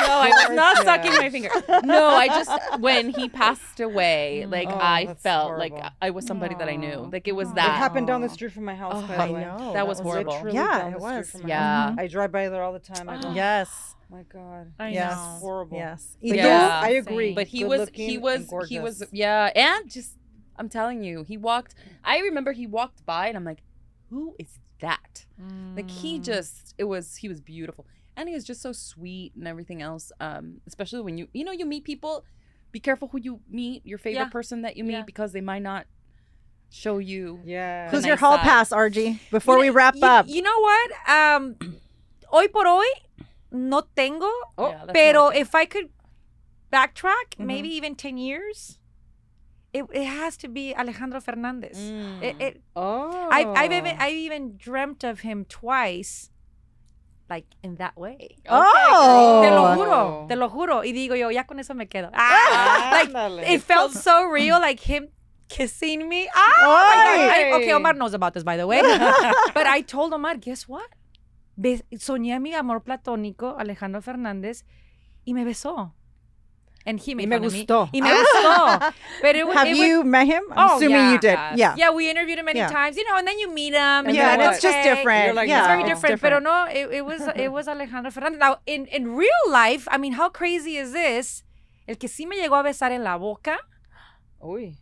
Speaker 3: No, I was not
Speaker 5: Gorgeous.
Speaker 3: sucking my finger. No, I just when he passed away, like
Speaker 5: Oh,
Speaker 3: I
Speaker 5: that's
Speaker 3: felt like
Speaker 5: horrible.
Speaker 3: I was somebody that I knew.
Speaker 2: Aw.
Speaker 3: Like it was
Speaker 5: It
Speaker 3: that.
Speaker 5: happened down the street from my house.
Speaker 3: Oh,
Speaker 5: by
Speaker 3: I
Speaker 5: the way.
Speaker 4: know.
Speaker 3: That was horrible.
Speaker 5: Literally
Speaker 4: Yeah,
Speaker 5: down
Speaker 4: it
Speaker 5: the street
Speaker 4: was.
Speaker 5: from my
Speaker 3: Yeah.
Speaker 5: house. I drive by there all the time. I go,
Speaker 4: Yes.
Speaker 5: my God.
Speaker 2: I
Speaker 4: Yes.
Speaker 2: know.
Speaker 5: Horrible.
Speaker 4: Yes.
Speaker 5: But
Speaker 3: Yeah.
Speaker 5: yes, I agree.
Speaker 3: But he
Speaker 5: Good
Speaker 3: was
Speaker 5: looking
Speaker 3: he
Speaker 5: and
Speaker 3: was
Speaker 5: gorgeous.
Speaker 3: yeah, and just I'm telling you, he walked. I remember he walked by, and I'm like, who is that? Like he just he was beautiful, and he was just so sweet and everything else. Especially when you meet people, be careful who you meet, your favorite
Speaker 2: Yeah.
Speaker 3: person that you meet,
Speaker 2: Yeah.
Speaker 3: because they might not show you.
Speaker 5: Yeah.
Speaker 4: Who's
Speaker 3: The
Speaker 4: your
Speaker 3: nice
Speaker 4: hall
Speaker 3: side.
Speaker 4: pass, Argie? Before we wrap up.
Speaker 2: You know what? Hoy por hoy, no tengo.
Speaker 5: Oh,
Speaker 3: Yeah, that's
Speaker 2: Pero
Speaker 3: what I
Speaker 2: if I could backtrack, maybe even 10 years, it has to be Alejandro Fernandez.
Speaker 3: Mm.
Speaker 5: Oh.
Speaker 2: I've even dreamt of him twice, like in that way.
Speaker 4: Oh.
Speaker 2: Te lo juro. Y digo yo, ya con eso me quedo. Like,
Speaker 5: Ándale.
Speaker 2: it felt so real, like him kissing me. My God. Okay, Omar knows about this, by the way. But I told Omar, guess what? Soñé a mi amor platónico, Alejandro Fernández, y me besó. And he made
Speaker 5: Y me
Speaker 2: fun of me.
Speaker 5: gustó.
Speaker 2: Y me gustó. But it,
Speaker 4: Have
Speaker 2: it
Speaker 4: you met him? I'm
Speaker 2: Oh,
Speaker 4: assuming
Speaker 2: yeah.
Speaker 4: you did. Yeah.
Speaker 2: Yeah, we interviewed him many
Speaker 4: Yeah.
Speaker 2: times, and then you meet him. And
Speaker 4: Yeah,
Speaker 2: you're
Speaker 4: and
Speaker 2: like,
Speaker 4: it's just
Speaker 2: okay.
Speaker 4: different.
Speaker 5: You're like,
Speaker 4: yeah,
Speaker 2: It's very
Speaker 5: Oh.
Speaker 2: different. Pero no, it was Alejandro Fernández. Now, in real life, I mean, how crazy is this? El que sí me llegó a besar en la boca,
Speaker 5: Uy.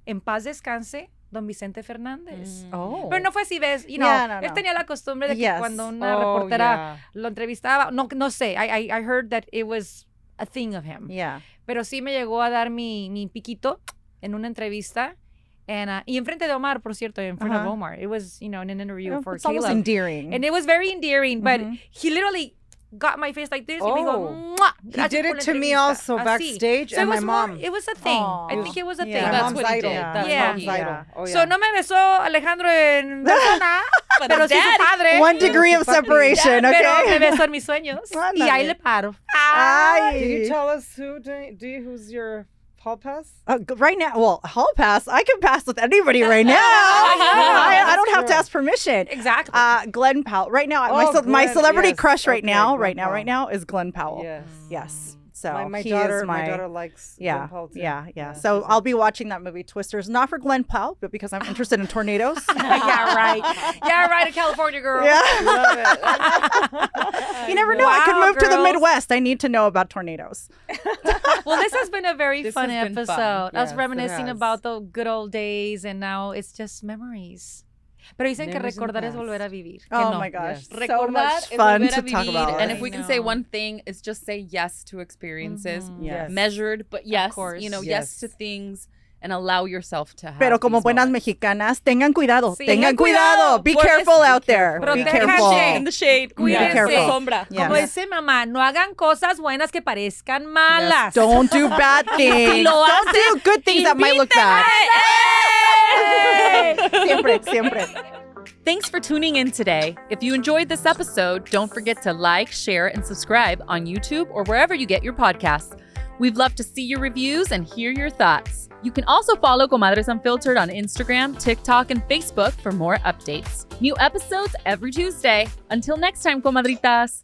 Speaker 2: en paz descanse, don Vicente Fernández.
Speaker 4: Oh.
Speaker 2: Pero no fue así, ves,
Speaker 4: Yeah, no,
Speaker 2: él
Speaker 4: no.
Speaker 2: tenía la costumbre de que
Speaker 4: Yes.
Speaker 2: cuando una reportera
Speaker 5: yeah.
Speaker 2: lo entrevistaba, no sé, I heard that it was a thing of him.
Speaker 4: Yeah.
Speaker 2: Pero sí me llegó a dar mi piquito en una entrevista. Y enfrente de Omar, por cierto, in front of Omar. It was, in an interview for
Speaker 4: It's almost
Speaker 2: Caleb.
Speaker 4: endearing.
Speaker 2: And it was very endearing, but
Speaker 4: Mhm.
Speaker 2: he literally got my face like this. Y me dijo,
Speaker 5: Oh.
Speaker 2: "Mua,
Speaker 5: He
Speaker 2: gracias
Speaker 5: did
Speaker 2: por
Speaker 5: it
Speaker 2: la
Speaker 5: to me
Speaker 2: entrevista."
Speaker 5: also
Speaker 2: Así.
Speaker 5: backstage,
Speaker 2: So it
Speaker 5: and my
Speaker 2: was more-
Speaker 5: mom.
Speaker 2: it was a thing.
Speaker 4: Aw.
Speaker 2: I think it was a
Speaker 4: Yeah.
Speaker 2: thing.
Speaker 5: My
Speaker 3: That's
Speaker 5: mom's
Speaker 3: what he
Speaker 5: idol.
Speaker 3: did.
Speaker 4: Yeah.
Speaker 3: That's
Speaker 2: Yeah.
Speaker 3: what he
Speaker 5: Mom's
Speaker 3: did.
Speaker 5: idol. Oh, yeah.
Speaker 2: So no me besó Alejandro en persona, pero sí su padre.
Speaker 4: One degree of separation,
Speaker 2: Pero me
Speaker 4: okay?
Speaker 2: besó en mis sueños. Y
Speaker 4: Ándale.
Speaker 2: ahí le paro.
Speaker 4: Ay.
Speaker 5: Can you tell us who's your hall pass?
Speaker 4: Right now, well, hall pass. I can pass with anybody right now.
Speaker 2: yeah.
Speaker 4: I don't have to
Speaker 5: True.
Speaker 4: ask permission.
Speaker 2: Exactly.
Speaker 4: Glenn Powell. Right now,
Speaker 5: Oh,
Speaker 4: my
Speaker 5: Glenn,
Speaker 4: celebrity
Speaker 5: yes.
Speaker 4: crush right
Speaker 5: Okay,
Speaker 4: now,
Speaker 5: Glenn Powell.
Speaker 4: right now is Glenn Powell.
Speaker 5: Yes.
Speaker 4: Yes. So
Speaker 5: My
Speaker 4: he
Speaker 5: daughter,
Speaker 4: is
Speaker 5: my daughter likes
Speaker 4: yeah,
Speaker 5: Glenn Powell too.
Speaker 4: yeah. So
Speaker 5: she's
Speaker 4: I'll be watching that movie Twisters, not for Glenn Powell, but because I'm interested in tornadoes.
Speaker 2: yeah, right. Yeah, right. A California girl.
Speaker 4: Yeah.
Speaker 5: Love it.
Speaker 4: You never know. I could
Speaker 2: Wow,
Speaker 4: move to the
Speaker 2: girls.
Speaker 4: Midwest. I need to know about tornadoes.
Speaker 2: Well, this has been a very
Speaker 3: This
Speaker 2: fun
Speaker 3: has been
Speaker 2: episode.
Speaker 3: fun.
Speaker 2: Us
Speaker 5: Yes, it
Speaker 2: reminiscing
Speaker 5: has.
Speaker 2: about the good old days, and now it's just memories. Pero dicen que
Speaker 5: Memories in the
Speaker 2: recordar es
Speaker 5: past.
Speaker 2: volver a vivir. Que
Speaker 4: Oh
Speaker 2: no.
Speaker 4: my gosh.
Speaker 5: Yes.
Speaker 4: So
Speaker 3: Recordar
Speaker 4: much
Speaker 3: es
Speaker 4: fun
Speaker 3: volver
Speaker 4: to
Speaker 3: a
Speaker 4: talk
Speaker 3: vivir,
Speaker 4: about.
Speaker 3: and if
Speaker 2: I
Speaker 3: we can say
Speaker 2: know.
Speaker 3: one thing, is just say yes to experiences.
Speaker 4: Yes.
Speaker 3: Measured, but yes,
Speaker 2: course.
Speaker 3: yes
Speaker 5: Yes.
Speaker 3: to things, and allow yourself to have.
Speaker 4: Pero como
Speaker 3: these
Speaker 4: buenas
Speaker 3: moments.
Speaker 4: mexicanas, tengan cuidado.
Speaker 2: Sí.
Speaker 4: Tengan
Speaker 2: Tengan cuidado.
Speaker 4: cuidado. Be
Speaker 3: Pues,
Speaker 4: careful
Speaker 3: be
Speaker 4: out there.
Speaker 5: careful.
Speaker 4: Be
Speaker 2: Protéjanse.
Speaker 4: careful.
Speaker 3: In the shade,
Speaker 2: Cuídense.
Speaker 4: careful.
Speaker 3: sombra.
Speaker 4: Yes.
Speaker 2: Como dice mamá, no hagan cosas buenas que parezcan malas.
Speaker 4: Don't do bad things.
Speaker 2: lo
Speaker 4: Don't do good things that might look bad. Siempre, siempre.
Speaker 3: Thanks for tuning in today. If you enjoyed this episode, don't forget to like, share, and subscribe on YouTube or wherever you get your podcasts. We'd love to see your reviews and hear your thoughts. You can also follow Comadres Unfiltered on Instagram, TikTok, and Facebook for more updates. New episodes every Tuesday. Until next time, comadritas.